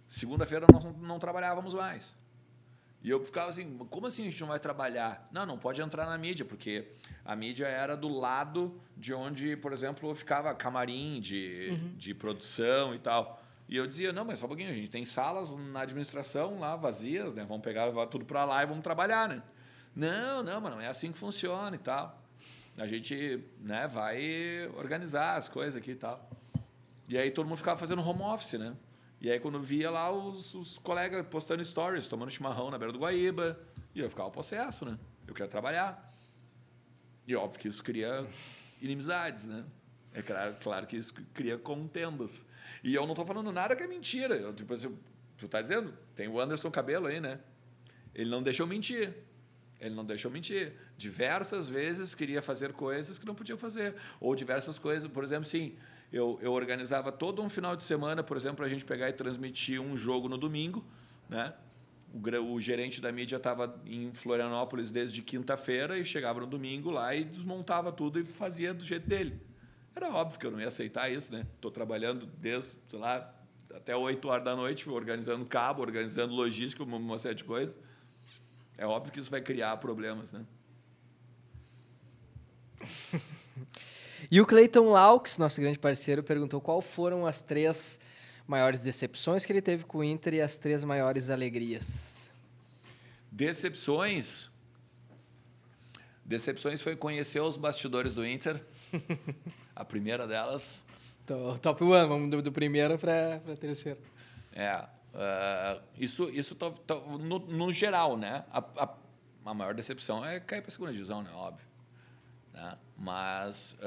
Segunda-feira nós não trabalhávamos mais. E eu ficava assim, como assim a gente não vai trabalhar? Não pode entrar na mídia, porque a mídia era do lado de onde, por exemplo, ficava camarim de produção e tal. E eu dizia, não, mas só um pouquinho, a gente tem salas na administração lá vazias, né? Vamos pegar tudo para lá e vamos trabalhar, né? Não, mas não é assim que funciona e tal. A gente, né, vai organizar as coisas aqui e tal. E aí todo mundo ficava fazendo home office, né? E aí, quando via lá os colegas postando stories, tomando chimarrão na beira do Guaíba, e eu ficava possesso, né? Eu queria trabalhar. E óbvio que isso cria inimizades, né? É claro que isso cria contendas. E eu não estou falando nada que é mentira. Tipo assim, tu está dizendo, tem o Anderson Cabelo aí, né? Ele não deixou mentir. Diversas vezes queria fazer coisas que não podia fazer. Ou diversas coisas, por exemplo, sim... Eu organizava todo um final de semana, por exemplo, para a gente pegar e transmitir um jogo no domingo, né? O gerente da mídia estava em Florianópolis desde quinta-feira e chegava no domingo lá e desmontava tudo e fazia do jeito dele. Era óbvio que eu não ia aceitar isso, né? Estou trabalhando desde, sei lá, até 8 horas da noite, organizando cabo, organizando logística, uma série de coisas. É óbvio que isso vai criar problemas, né? E o Clayton Laux, nosso grande parceiro, perguntou qual foram as 3 maiores decepções que ele teve com o Inter e as 3 maiores alegrias. Decepções foi conhecer os bastidores do Inter. A primeira delas. Top 1, vamos do primeiro para a terceira. Isso no geral, né? A maior decepção é cair para a segunda divisão, né? Óbvio. Né? Mas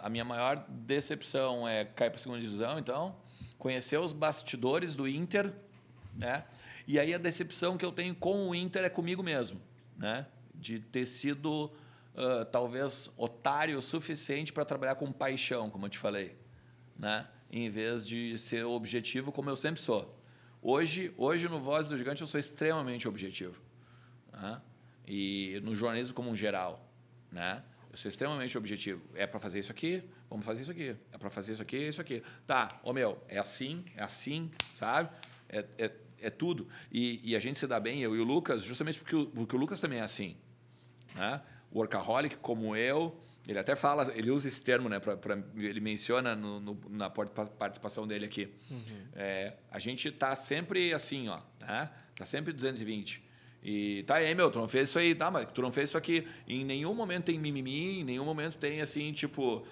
a minha maior decepção é cair para a segunda divisão, então, conhecer os bastidores do Inter, né? E aí a decepção que eu tenho com o Inter é comigo mesmo, né? De ter sido, talvez, otário o suficiente para trabalhar com paixão, como eu te falei, né? Em vez de ser objetivo, como eu sempre sou. Hoje no Voz do Gigante, eu sou extremamente objetivo, né? E no jornalismo como um geral, né? Eu sou extremamente objetivo. É para fazer isso aqui? Vamos fazer isso aqui. É para fazer isso aqui, isso aqui. Tá, é assim, sabe? É tudo. E a gente se dá bem, eu e o Lucas, justamente porque o Lucas também é assim. Né? O workaholic, como eu, ele até fala, ele usa esse termo, né? Ele menciona na participação dele aqui. A gente está sempre assim, ó, né? Está sempre 220. E tá aí, tu não fez isso aí, tá, mas tu não fez isso aqui. Em nenhum momento tem mimimi, em nenhum momento tem assim, tipo,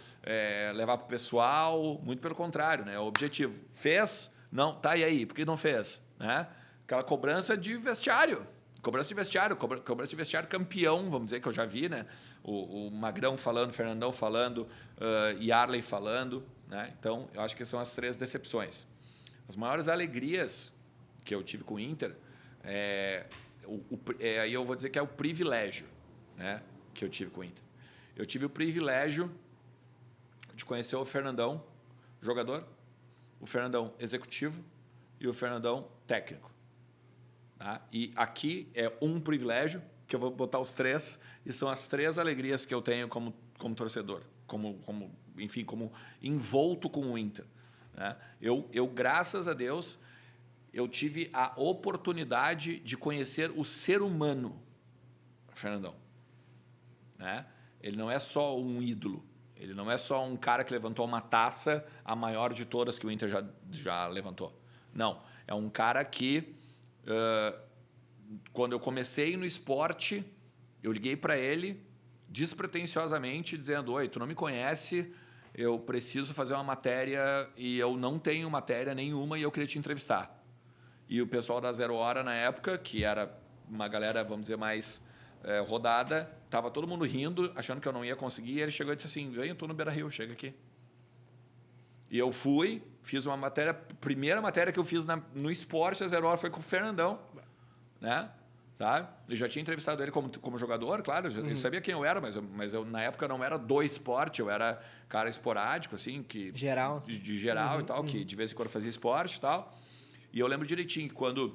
levar pro pessoal, muito pelo contrário, né? O objetivo. Fez? Não, tá, e aí? Por que não fez? Né? aquela cobrança de vestiário. Cobrança de vestiário campeão, vamos dizer, que eu já vi, né? O Magrão falando, o Fernandão falando, Yarley falando, né? Então, eu acho que são as 3 decepções. As maiores alegrias que eu tive com o Inter, aí eu vou dizer que é o privilégio, né, que eu tive com o Inter. Eu tive o privilégio de conhecer o Fernandão, jogador, o Fernandão executivo e o Fernandão técnico. Tá? E aqui é um privilégio, que eu vou botar os 3, e são as 3 alegrias que eu tenho como torcedor, enfim, como envolto com o Inter. Né? Eu, graças a Deus, eu tive a oportunidade de conhecer o ser humano, Fernandão. Né? Ele não é só um ídolo, ele não é só um cara que levantou uma taça, a maior de todas que o Inter já levantou. Não, é um cara que, quando eu comecei no esporte, eu liguei para ele despretensiosamente, dizendo: oi, tu não me conhece, eu preciso fazer uma matéria e eu não tenho matéria nenhuma e eu queria te entrevistar. E o pessoal da 0 Hora, na época, que era uma galera, vamos dizer, mais rodada, estava todo mundo rindo, achando que eu não ia conseguir, e ele chegou e disse assim: vem, eu estou no Beira-Rio, chega aqui. E eu fui, fiz uma matéria, a primeira matéria que eu fiz no esporte da 0 Hora foi com o Fernandão, né? Sabe? Eu já tinha entrevistado ele como jogador, claro, eu sabia quem eu era, mas eu na época não era do esporte, eu era cara esporádico, assim, que geral. De geral e tal, que de vez em quando fazia esporte e tal. E eu lembro direitinho que quando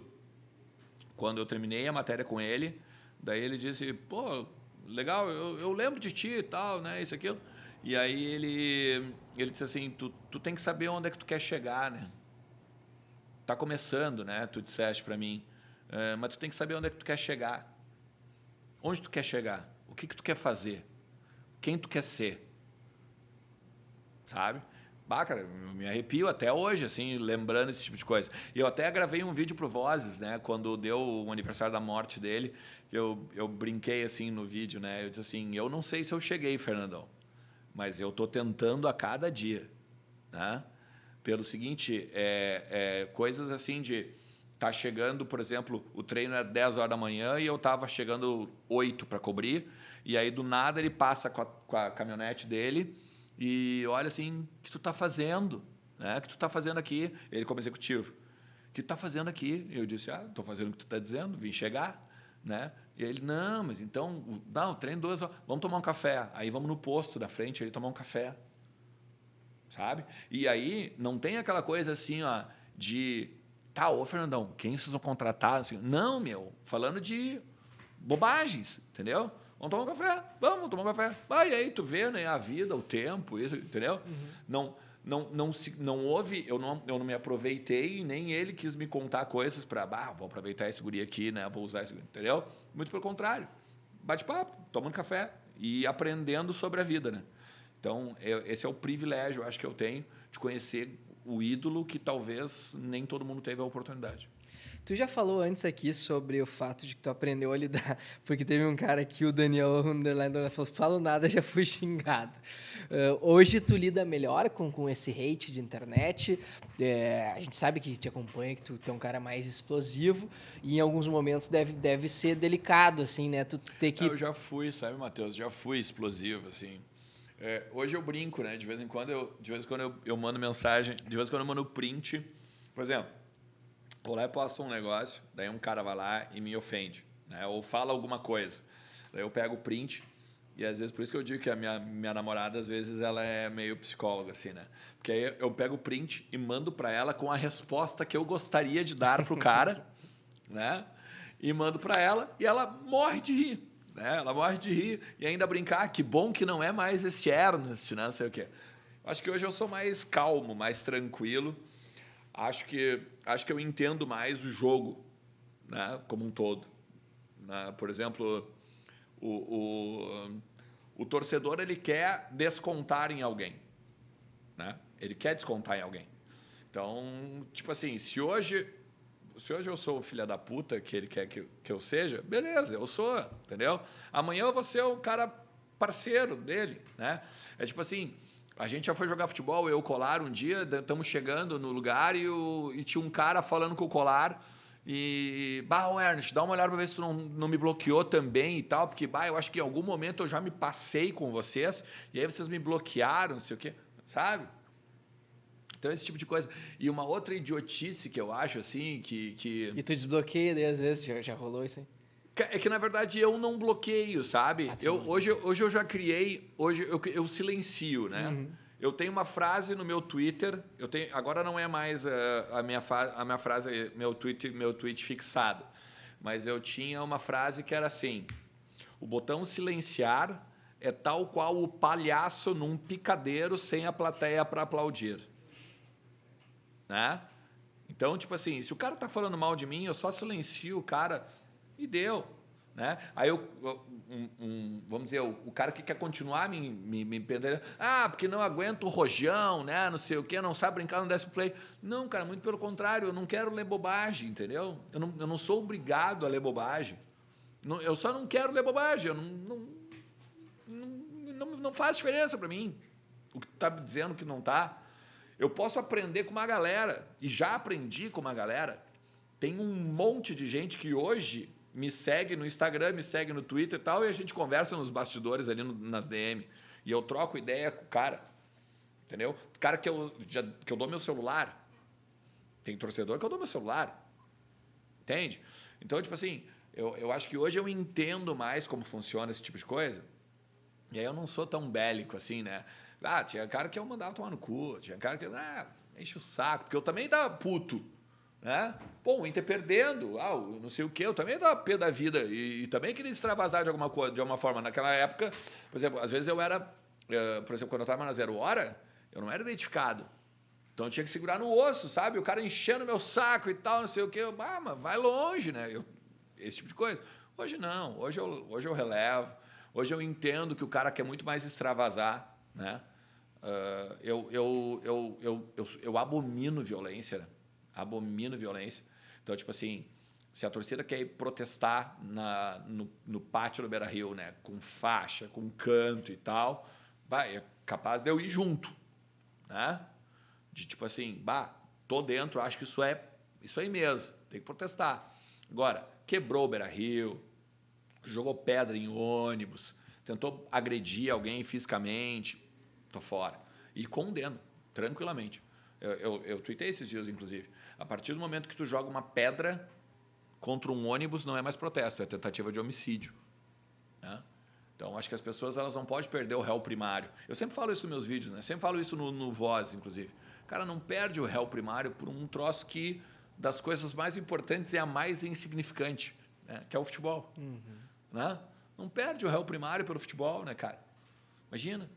eu terminei a matéria com ele, daí ele disse: pô, legal, eu lembro de ti e tal, né, isso, aquilo. E aí ele disse assim: tu tem que saber onde é que tu quer chegar, né? Tá começando, né? Tu disseste para mim. Mas tu tem que saber onde é que tu quer chegar. Onde tu quer chegar? O que tu quer fazer? Quem tu quer ser? Sabe? Bah, cara, eu me arrepio até hoje, assim, lembrando esse tipo de coisa. E eu até gravei um vídeo pro Vozes, né? Quando deu o aniversário da morte dele, eu brinquei assim no vídeo, né? Eu disse assim: eu não sei se eu cheguei, Fernandão, mas eu tô tentando a cada dia, né? Pelo seguinte, coisas assim de tá chegando, por exemplo, o treino é 10 horas da manhã e eu tava chegando 8 para cobrir, e aí do nada ele passa com a caminhonete dele e olha assim: o que tu tá fazendo? Né? O que tu tá fazendo aqui? Ele como executivo: o que tu tá fazendo aqui? Eu disse: tô fazendo o que tu tá dizendo, vim chegar. Né? E ele: não, mas então, não, treino 2 horas, vamos tomar um café. Aí vamos no posto da frente, ele tomar um café. Sabe? E aí não tem aquela coisa assim, ó, de... Tá, ô Fernandão, quem vocês vão contratar? Assim, não, falando de bobagens, entendeu? Vamos tomar um café, vamos tomar um café. E aí tu vê, né, a vida, o tempo, isso, entendeu? Não houve, eu não me aproveitei, nem ele quis me contar coisas para, vou aproveitar esse guri aqui, né, vou usar esse guri, entendeu? Muito pelo contrário. Bate-papo, tomando café e aprendendo sobre a vida, né? Então, esse é o privilégio, eu acho, que eu tenho de conhecer o ídolo que talvez nem todo mundo teve a oportunidade. Tu já falou antes aqui sobre o fato de que tu aprendeu a lidar, porque teve um cara aqui, o Daniel Underline, falou: falo nada, já fui xingado. Hoje tu lida melhor com esse hate de internet. A gente sabe que te acompanha, que tu é um cara mais explosivo e em alguns momentos deve ser delicado, assim, né? Tu ter que... Eu já fui, sabe, Matheus? Já fui explosivo, assim. Hoje eu brinco, né? De vez em quando eu mando mensagem, de vez em quando eu mando print. Por exemplo, vou lá e posto um negócio, daí um cara vai lá e me ofende, né? Ou fala alguma coisa. Daí eu pego o print e às vezes, por isso que eu digo que a minha namorada, às vezes, ela é meio psicóloga, assim, né? Porque aí eu pego o print e mando para ela com a resposta que eu gostaria de dar pro cara, né? E mando para ela e ela morre de rir. Né? Ela morre de rir e ainda brincar: que bom que não é mais este Ernest, né? Não sei o quê. Acho que hoje eu sou mais calmo, mais tranquilo. Acho que eu entendo mais o jogo, né? Como um todo. Né? Por exemplo, o torcedor, ele quer descontar em alguém. Né? Ele quer descontar em alguém. Então, tipo assim, se hoje eu sou o filho da puta que ele quer que eu seja, beleza, eu sou, entendeu? Amanhã eu vou ser o cara parceiro dele, né? É tipo assim, a gente já foi jogar futebol, eu e o Colar, um dia, estamos chegando no lugar e tinha um cara falando com o Colar E, ô Ernest, dá uma olhada para ver se tu não me bloqueou também e tal, porque, eu acho que em algum momento eu já me passei com vocês, e aí vocês me bloquearam, não sei o quê, sabe? Então, esse tipo de coisa. E uma outra idiotice que eu acho, assim, que... E tu desbloqueia, daí às vezes já rolou isso aí? É que, na verdade, eu não bloqueio, sabe? Hoje eu já criei... Hoje eu silencio, né? Uhum. Eu tenho uma frase no meu Twitter, agora não é mais a minha frase, meu tweet fixado, mas eu tinha uma frase que era assim: o botão silenciar é tal qual o palhaço num picadeiro sem a plateia para aplaudir. Né? Então, tipo assim, se o cara tá falando mal de mim, eu só silencio o cara e deu. Né? Aí vamos dizer, o cara que quer continuar me pendendo, porque não aguenta o rojão, né? Não sei o quê, não sabe brincar no décimo play. Não, cara, muito pelo contrário, eu não quero ler bobagem, entendeu? Eu não sou obrigado a ler bobagem. Eu só não quero ler bobagem, eu não faz diferença para mim o que tu tá me dizendo que não tá. Eu posso aprender com uma galera, e já aprendi com uma galera. Tem um monte de gente que hoje me segue no Instagram, me segue no Twitter e tal, e a gente conversa nos bastidores ali nas DM. E eu troco ideia com o cara. Entendeu? Cara que eu dou meu celular. Tem torcedor que eu dou meu celular. Entende? Então, tipo assim, eu acho que hoje eu entendo mais como funciona esse tipo de coisa. E aí eu não sou tão bélico assim, né? Tinha cara que eu mandava tomar no cu, tinha cara que enche o saco, porque eu também tava puto. Né? Pô, o Inter perdendo, não sei o quê, eu também dava pé da vida e também queria extravasar de alguma forma. Naquela época, por exemplo, às vezes eu era, por exemplo, quando eu estava na 0 hora, eu não era identificado. Então eu tinha que segurar no osso, sabe? O cara enchendo meu saco e tal, não sei o quê. Mas vai longe, né? Esse tipo de coisa. Hoje não, hoje eu relevo, hoje eu entendo que o cara quer muito mais extravasar, né? Eu abomino violência, né? Abomino violência. Então, tipo assim, se a torcida quer ir protestar no pátio do Beira-Rio, né, com faixa, com canto e tal, é capaz de eu ir junto, né? De tipo assim, tô dentro, acho que isso aí mesmo, tem que protestar. Agora, quebrou o Beira-Rio, jogou pedra em ônibus, tentou agredir alguém fisicamente, tô fora. E condeno, tranquilamente. Eu tuitei esses dias, inclusive. A partir do momento que tu joga uma pedra contra um ônibus, não é mais protesto, é tentativa de homicídio. Né? Então, acho que as pessoas elas não podem perder o réu primário. Eu sempre falo isso nos meus vídeos, né? Sempre falo isso no Voz, inclusive. O cara não perde o réu primário por um troço que, das coisas mais importantes, é a mais insignificante, né? Que é o futebol. Uhum. Né? Não perde o réu primário pelo futebol, né, cara? Imagina,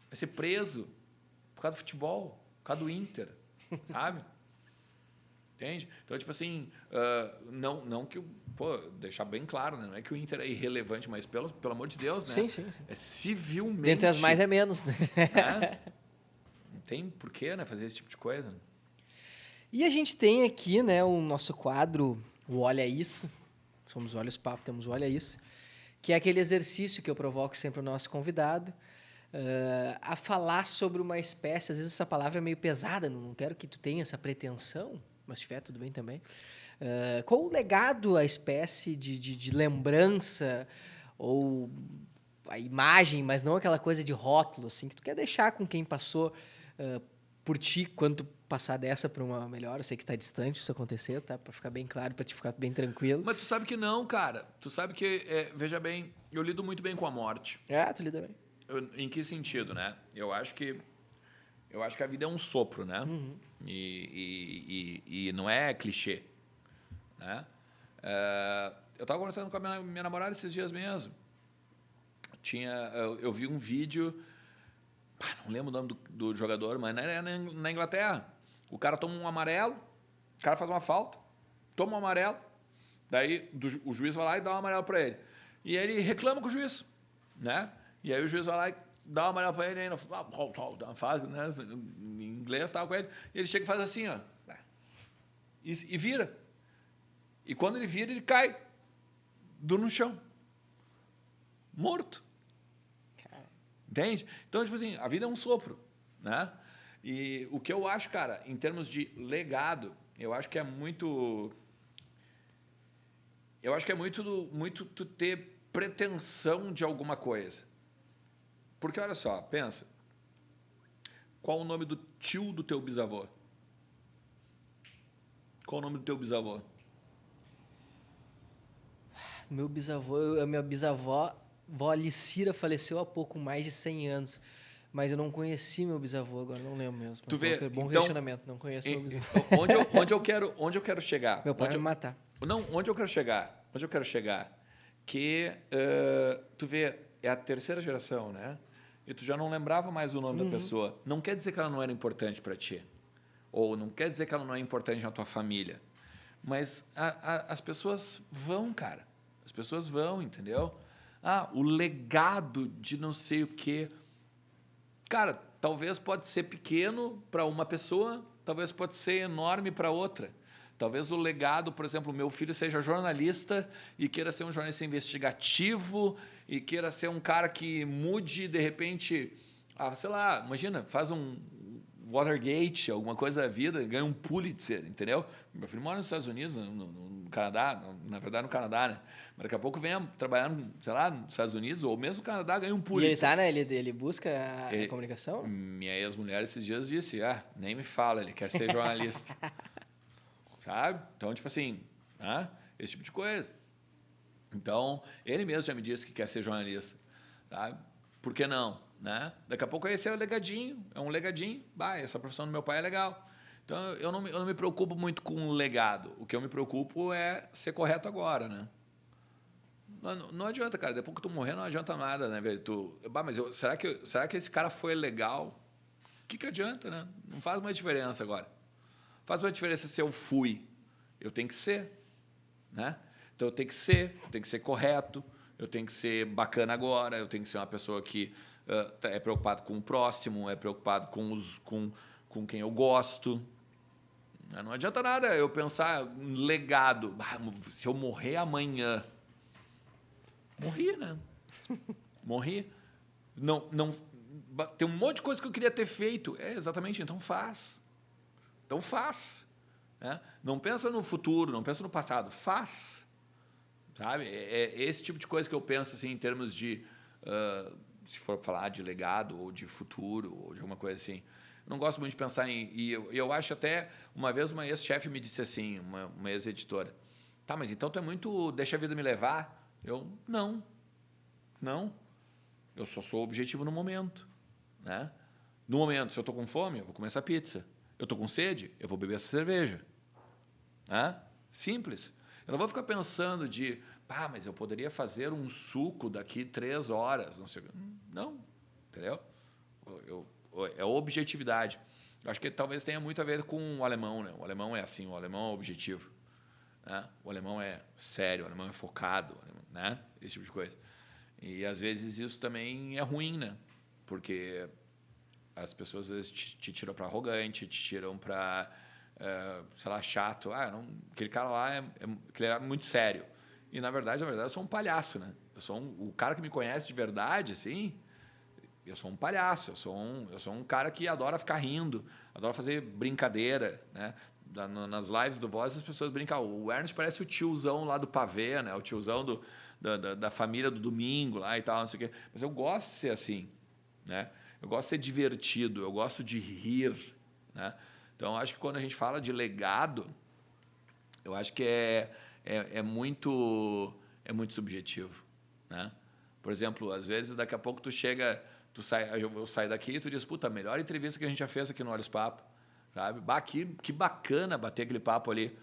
vai ser preso por causa do futebol, por causa do Inter, sabe? Entende? Então, tipo assim, não que... deixar bem claro, né? Não é que o Inter é irrelevante, mas pelo amor de Deus, né? Sim. É civilmente... Dentre as mais é menos, né? Não tem porquê, né, fazer esse tipo de coisa. E a gente tem aqui, né, o nosso quadro, o Olha Isso. Somos Olhos Papo, temos o Olha Isso. Que é aquele exercício que eu provoco sempre o nosso convidado a falar sobre uma espécie. Às vezes essa palavra é meio pesada, não quero que tu tenha essa pretensão, mas se tiver, tudo bem também. Qual o legado à espécie de lembrança ou a imagem, mas não aquela coisa de rótulo, assim, que tu quer deixar com quem passou por ti quando tu passar dessa para uma melhor? Eu sei que está distante isso acontecer, tá? Para ficar bem claro, para te ficar bem tranquilo. Mas tu sabe que não, cara. Tu sabe que, veja bem, eu lido muito bem com a morte. Tu lida bem. Em que sentido, né? Eu acho que a vida é um sopro, né? Uhum. E não é clichê, né? Eu estava conversando com a minha namorada esses dias mesmo. Eu vi um vídeo, não lembro o nome do jogador, mas era na Inglaterra. O cara toma um amarelo, o cara faz uma falta, toma um amarelo, daí o juiz vai lá e dá um amarelo para ele. E ele reclama com o juiz, né? E aí o juiz vai lá e dá um amarelo para ele, ainda faz, né? Em inglês, estava com ele, e ele chega e faz assim, ó, e vira. E quando ele vira, ele cai no chão, morto. Entende? Então, tipo assim, a vida é um sopro, né? E o que eu acho, cara, em termos de legado, eu acho que é muito Eu acho que é muito tu ter pretensão de alguma coisa. Porque, olha só, pensa. Qual o nome do tio do teu bisavô? Qual o nome do teu bisavô? Meu bisavô, a minha bisavó, vó Alicira, faleceu há pouco mais de 100 anos. Mas eu não conheci meu bisavô agora, não lembro mesmo. Tu vê, Bom então, questionamento, não conheço meu bisavô. Onde eu quero chegar? Meu pai vai me matar. Não, onde eu quero chegar? Onde eu quero chegar? Que, tu vê, é a terceira geração, né? E tu já não lembrava mais o nome da pessoa. Não quer dizer que ela não era importante para ti. Ou não quer dizer que ela não é importante na tua família. Mas as pessoas vão, cara. As pessoas vão, entendeu? O legado de não sei o quê. Cara, talvez pode ser pequeno para uma pessoa, talvez pode ser enorme para outra. Talvez o legado, por exemplo, meu filho seja jornalista e queira ser um jornalista investigativo e queira ser um cara que mude, de repente, sei lá, imagina, faz um Watergate, alguma coisa da vida, ganha um Pulitzer, entendeu? Meu filho mora nos Estados Unidos, no Canadá, na verdade no Canadá, né? Mas daqui a pouco vem trabalhar, sei lá, nos Estados Unidos, ou mesmo no Canadá, ganha um Pulitzer. E ele tá, né? Ele busca a comunicação? Minha ex-mulher esses dias disse, nem me fala, ele quer ser jornalista. Sabe? Então, tipo assim, esse tipo de coisa. Então, ele mesmo já me disse que quer ser jornalista. Sabe? Por que não? Né? Daqui a pouco esse é um legadinho. Essa profissão do meu pai é legal. Então, eu não me preocupo muito com o legado. O que eu me preocupo é ser correto agora, né? Não adianta, cara. Depois que tu morrer, não adianta nada, né, velho? Mas será que esse cara foi legal? O que adianta, né? Não faz mais diferença agora. Faz uma diferença se eu fui. Eu tenho que ser, né? Então, eu tenho que ser correto, eu tenho que ser bacana agora, eu tenho que ser uma pessoa que é preocupado com o próximo, é preocupado com quem eu gosto. Não adianta nada eu pensar em legado. Se eu morrer amanhã... Morri, né? Morri. Não, tem um monte de coisa que eu queria ter feito. Exatamente, então faz. Então faz. Né? Não pensa no futuro, não pensa no passado. Faz. Sabe? É esse tipo de coisa que eu penso assim, em termos de... se for falar de legado ou de futuro ou de alguma coisa assim. Eu não gosto muito de pensar em... E eu acho até... Uma vez uma ex-chefe me disse assim, uma ex-editora. Tá, mas então tu é muito... Deixa a vida me levar. Eu, não. Eu só sou objetivo no momento. Né? No momento, se eu estou com fome, eu vou comer essa pizza. Eu estou com sede, eu vou beber essa cerveja. Né? Simples. Eu não vou ficar pensando de, mas eu poderia fazer um suco daqui 3 horas. Não sei. Não, entendeu? É objetividade. Eu acho que talvez tenha muito a ver com o alemão. Né? O alemão é assim, o alemão é objetivo. Né? O alemão é sério, o alemão é focado, né? Esse tipo de coisa. E, às vezes, isso também é ruim, né? Porque as pessoas, às vezes, te tiram para arrogante, te tiram para, sei lá, chato. Aquele cara lá é muito sério. E, na verdade, eu sou um palhaço, né? O cara que me conhece de verdade, assim, eu sou um palhaço. Eu sou um cara que adora ficar rindo, adora fazer brincadeira, né? Nas lives do Voz, as pessoas brincam. O Ernest parece o tiozão lá do pavê, né? O tiozão da família do domingo lá e tal, não sei o quê. Mas eu gosto de ser assim, né? Eu gosto de ser divertido, eu gosto de rir, né? Então, acho que quando a gente fala de legado, eu acho que é muito subjetivo, né? Por exemplo, às vezes, daqui a pouco eu saio daqui e tu diz, puta, a melhor entrevista que a gente já fez aqui no Olhos Papo, sabe? Que bacana bater aquele papo ali.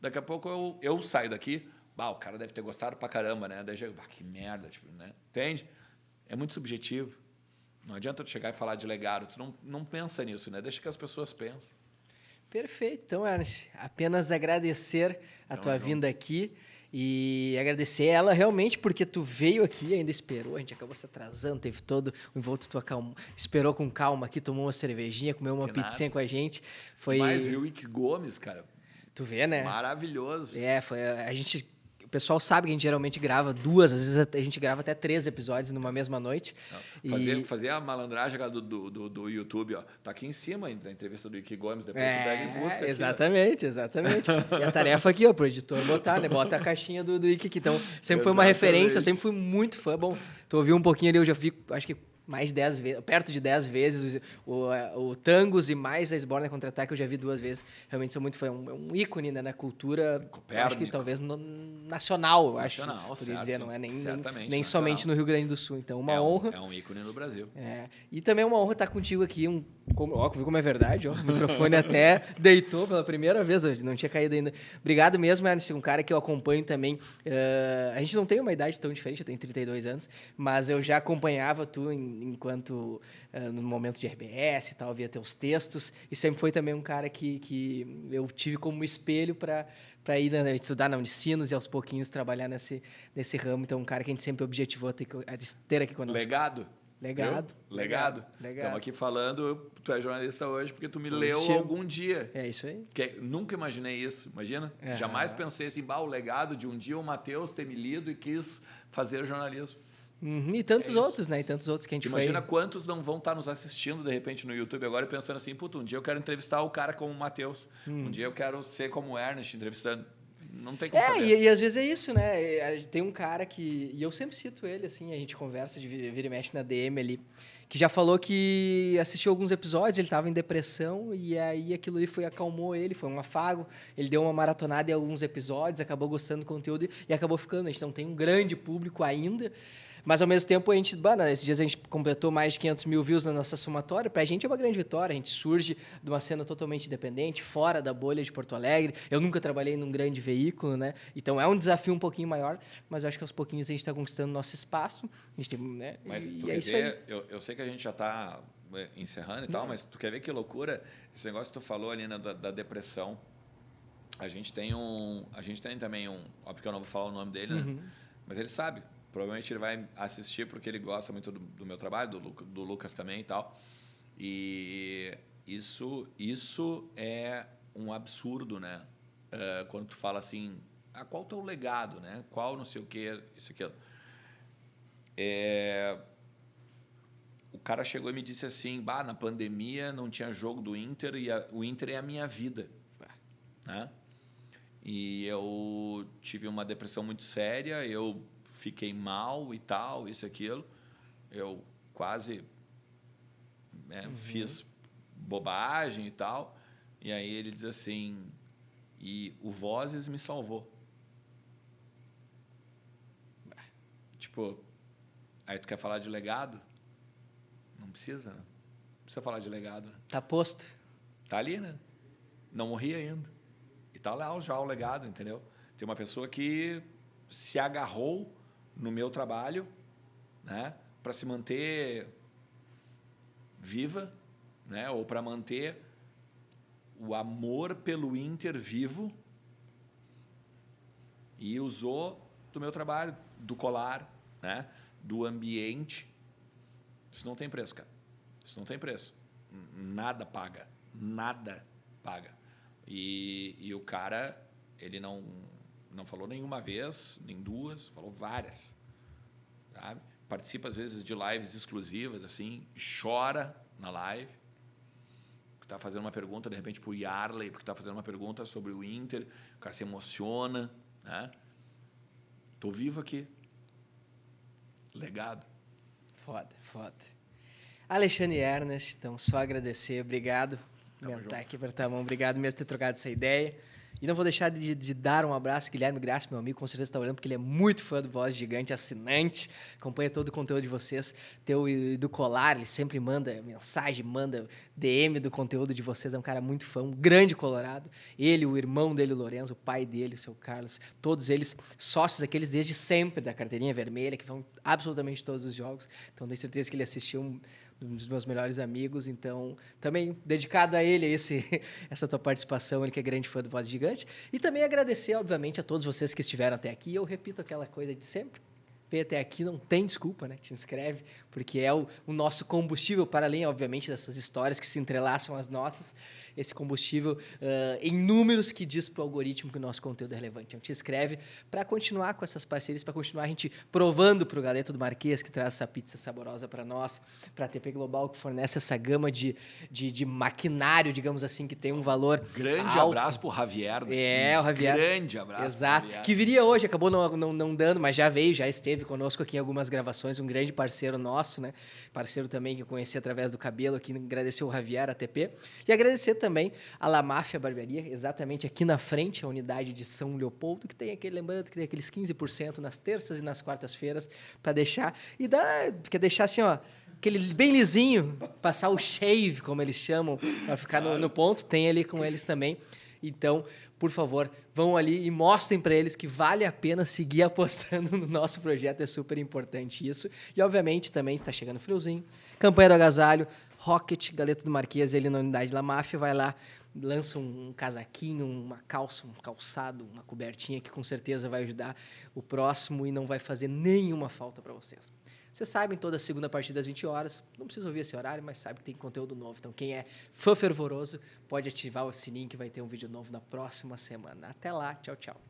Daqui a pouco eu saio daqui, o cara deve ter gostado pra caramba, né? Daí que merda, tipo, né? Entende? É muito subjetivo. Não adianta tu chegar e falar de legado, tu não pensa nisso, né? Deixa que as pessoas pensem. Perfeito. Então, Ernest, apenas agradecer a tua vinda aqui e agradecer ela realmente porque tu veio aqui, ainda esperou, a gente acabou se atrasando, teve todo o envolto, esperou com calma aqui, tomou uma cervejinha, comeu uma pizzinha com a gente. Foi... Mais viu o Ix Gomes, cara. Tu vê, né? Maravilhoso. Foi a gente... o pessoal sabe que a gente geralmente grava 2, às vezes a gente grava até 3 episódios numa mesma noite. Fazer a malandragem do YouTube, ó. Tá aqui em cima da entrevista do Ike Gomes, depois tu pega e busca aqui. Exatamente. E a tarefa aqui, ó, pro editor botar, né? Bota a caixinha do Ike aqui. Então, sempre foi uma referência, eu sempre fui muito fã. Bom, tu ouviu um pouquinho ali, eu já fico, acho que mais 10 vezes, perto de 10 vezes, o Tangos e mais a Sborner Contra-Ataque eu já vi 2 vezes. Realmente sou muito fã. É um ícone, né, na cultura, acho que talvez nacional, eu acho. Poderia dizer, não é nem somente no Rio Grande do Sul. Então, uma honra. É um ícone no Brasil. E também é uma honra estar contigo aqui. Viu como é verdade? Ó, o microfone até deitou pela primeira vez, hoje não tinha caído ainda. Obrigado mesmo, Ernest, um cara que eu acompanho também. A gente não tem uma idade tão diferente, eu tenho 32 anos, mas eu já acompanhava tu enquanto no momento de RBS e tal, via teus textos, e sempre foi também um cara que eu tive como espelho para ir estudar na Unicinos e aos pouquinhos trabalhar nesse ramo. Então, um cara que a gente sempre objetivou a ter aqui conosco. Legado. Estamos aqui falando, tu é jornalista hoje porque tu me leu algum dia. É isso aí. Nunca imaginei isso, imagina? Jamais pensei assim, o legado de um dia o Matheus ter me lido e quis fazer jornalismo. E tantos outros, né? E tantos outros que a gente Imagina quantos não vão estar nos assistindo, de repente, no YouTube agora e pensando assim, um dia eu quero entrevistar o cara como o Matheus. Um dia eu quero ser como o Ernest entrevistando. Não tem como saber. E às vezes é isso, né? Tem um cara que... E eu sempre cito ele, assim, a gente conversa de vira e mexe na DM ali, que já falou que assistiu alguns episódios, ele estava em depressão, e aí aquilo ali acalmou ele, foi um afago. Ele deu uma maratonada em alguns episódios, acabou gostando do conteúdo e acabou ficando. A gente não tem um grande público ainda, mas, ao mesmo tempo, esses dias a gente completou mais de 500 mil views na nossa somatória. Pra gente é uma grande vitória. A gente surge de uma cena totalmente independente, fora da bolha de Porto Alegre. Eu nunca trabalhei num grande veículo, né? Então, é um desafio um pouquinho maior, mas eu acho que aos pouquinhos a gente está conquistando nosso espaço. A gente tem, né? Mas tu quer ver, eu sei que a gente já está encerrando e tal, mas tu quer ver que loucura? Esse negócio que tu falou ali, né, da depressão. A gente tem também um... Óbvio que eu não vou falar o nome dele, né? Mas ele sabe. Provavelmente ele vai assistir porque ele gosta muito do meu trabalho, do Lucas também e tal. E isso é um absurdo, né? Quando tu fala assim, qual o teu legado, né? Qual não sei o que, isso aqui. O cara chegou e me disse assim, na pandemia não tinha jogo do Inter e o Inter é a minha vida. Né? E eu tive uma depressão muito séria, eu fiquei mal e tal, isso e aquilo. Eu quase fiz bobagem e tal. E aí ele diz assim, e o Vozes me salvou. Tipo, aí tu quer falar de legado? Não precisa, né? Não precisa falar de legado. Né? Tá posto. Tá ali, né? Não morri ainda. E tá lá já o legado, entendeu? Tem uma pessoa que se agarrou no meu trabalho, né, para se manter viva, né, ou para manter o amor pelo Inter vivo, e usou do meu trabalho, do colar, né, do ambiente. Isso não tem preço, cara. Isso não tem preço. Nada paga. Nada paga. E o cara, ele não falou nenhuma vez, nem duas, falou várias. Sabe? Participa, às vezes, de lives exclusivas, assim, chora na live, porque está fazendo uma pergunta, de repente, para o Yarley, porque está fazendo uma pergunta sobre o Inter, o cara se emociona. Né? Tô vivo aqui. Legado. Foda. Alexandre Ernest, então, só agradecer, obrigado. Comentar aqui, apertar a mão, obrigado mesmo por ter trocado essa ideia. E não vou deixar de dar um abraço, Guilherme Graça, meu amigo, com certeza está olhando, porque ele é muito fã do Voz Gigante, assinante, acompanha todo o conteúdo de vocês, do Colar, ele sempre manda mensagem, manda DM do conteúdo de vocês, é um cara muito fã, um grande colorado. Ele, o irmão dele, o Lorenzo, o pai dele, o seu Carlos, todos eles sócios, aqueles desde sempre da carteirinha vermelha, que vão absolutamente todos os jogos, então tenho certeza que ele assistiu um dos meus melhores amigos, então também dedicado a ele essa tua participação, ele que é grande fã do Voz Gigante, e também agradecer, obviamente, a todos vocês que estiveram até aqui. Eu repito aquela coisa de sempre, veio até aqui, não tem desculpa, né? Te inscreve, porque é o nosso combustível, para além, obviamente, dessas histórias que se entrelaçam às nossas. esse combustível em números que diz pro algoritmo que o nosso conteúdo é relevante. Então, te inscreve para continuar com essas parcerias, para continuar a gente provando pro Galeto do Marquês, que traz essa pizza saborosa para nós, para a TP Global, que fornece essa gama de maquinário, digamos assim, que tem um valor Grande alto. abraço pro Javier. O Javier. Grande abraço. Exato. Que viria hoje, acabou não dando, mas já veio, já esteve conosco aqui em algumas gravações, um grande parceiro nosso, né? Parceiro também que eu conheci através do cabelo aqui, agradecer o Javier, a TP. E agradecer também a La Máfia Barbearia, exatamente aqui na frente, a unidade de São Leopoldo, que tem lembrando que tem aqueles 15% nas terças e nas quartas-feiras, para deixar, quer deixar assim, ó, aquele bem lisinho, passar o shave, como eles chamam, para ficar no ponto, tem ali com eles também. Então, por favor, vão ali e mostrem para eles que vale a pena seguir apostando no nosso projeto, é super importante isso. E, obviamente, também está chegando friozinho, campanha do agasalho, Rocket, Galeto do Marquês, ele na unidade La Máfia, vai lá, lança um casaquinho, uma calça, um calçado, uma cobertinha que com certeza vai ajudar o próximo e não vai fazer nenhuma falta para vocês. Vocês sabem, toda segunda a partir das 20 horas, não precisa ouvir esse horário, mas sabe que tem conteúdo novo. Então, quem é fã fervoroso, pode ativar o sininho que vai ter um vídeo novo na próxima semana. Até lá, tchau, tchau.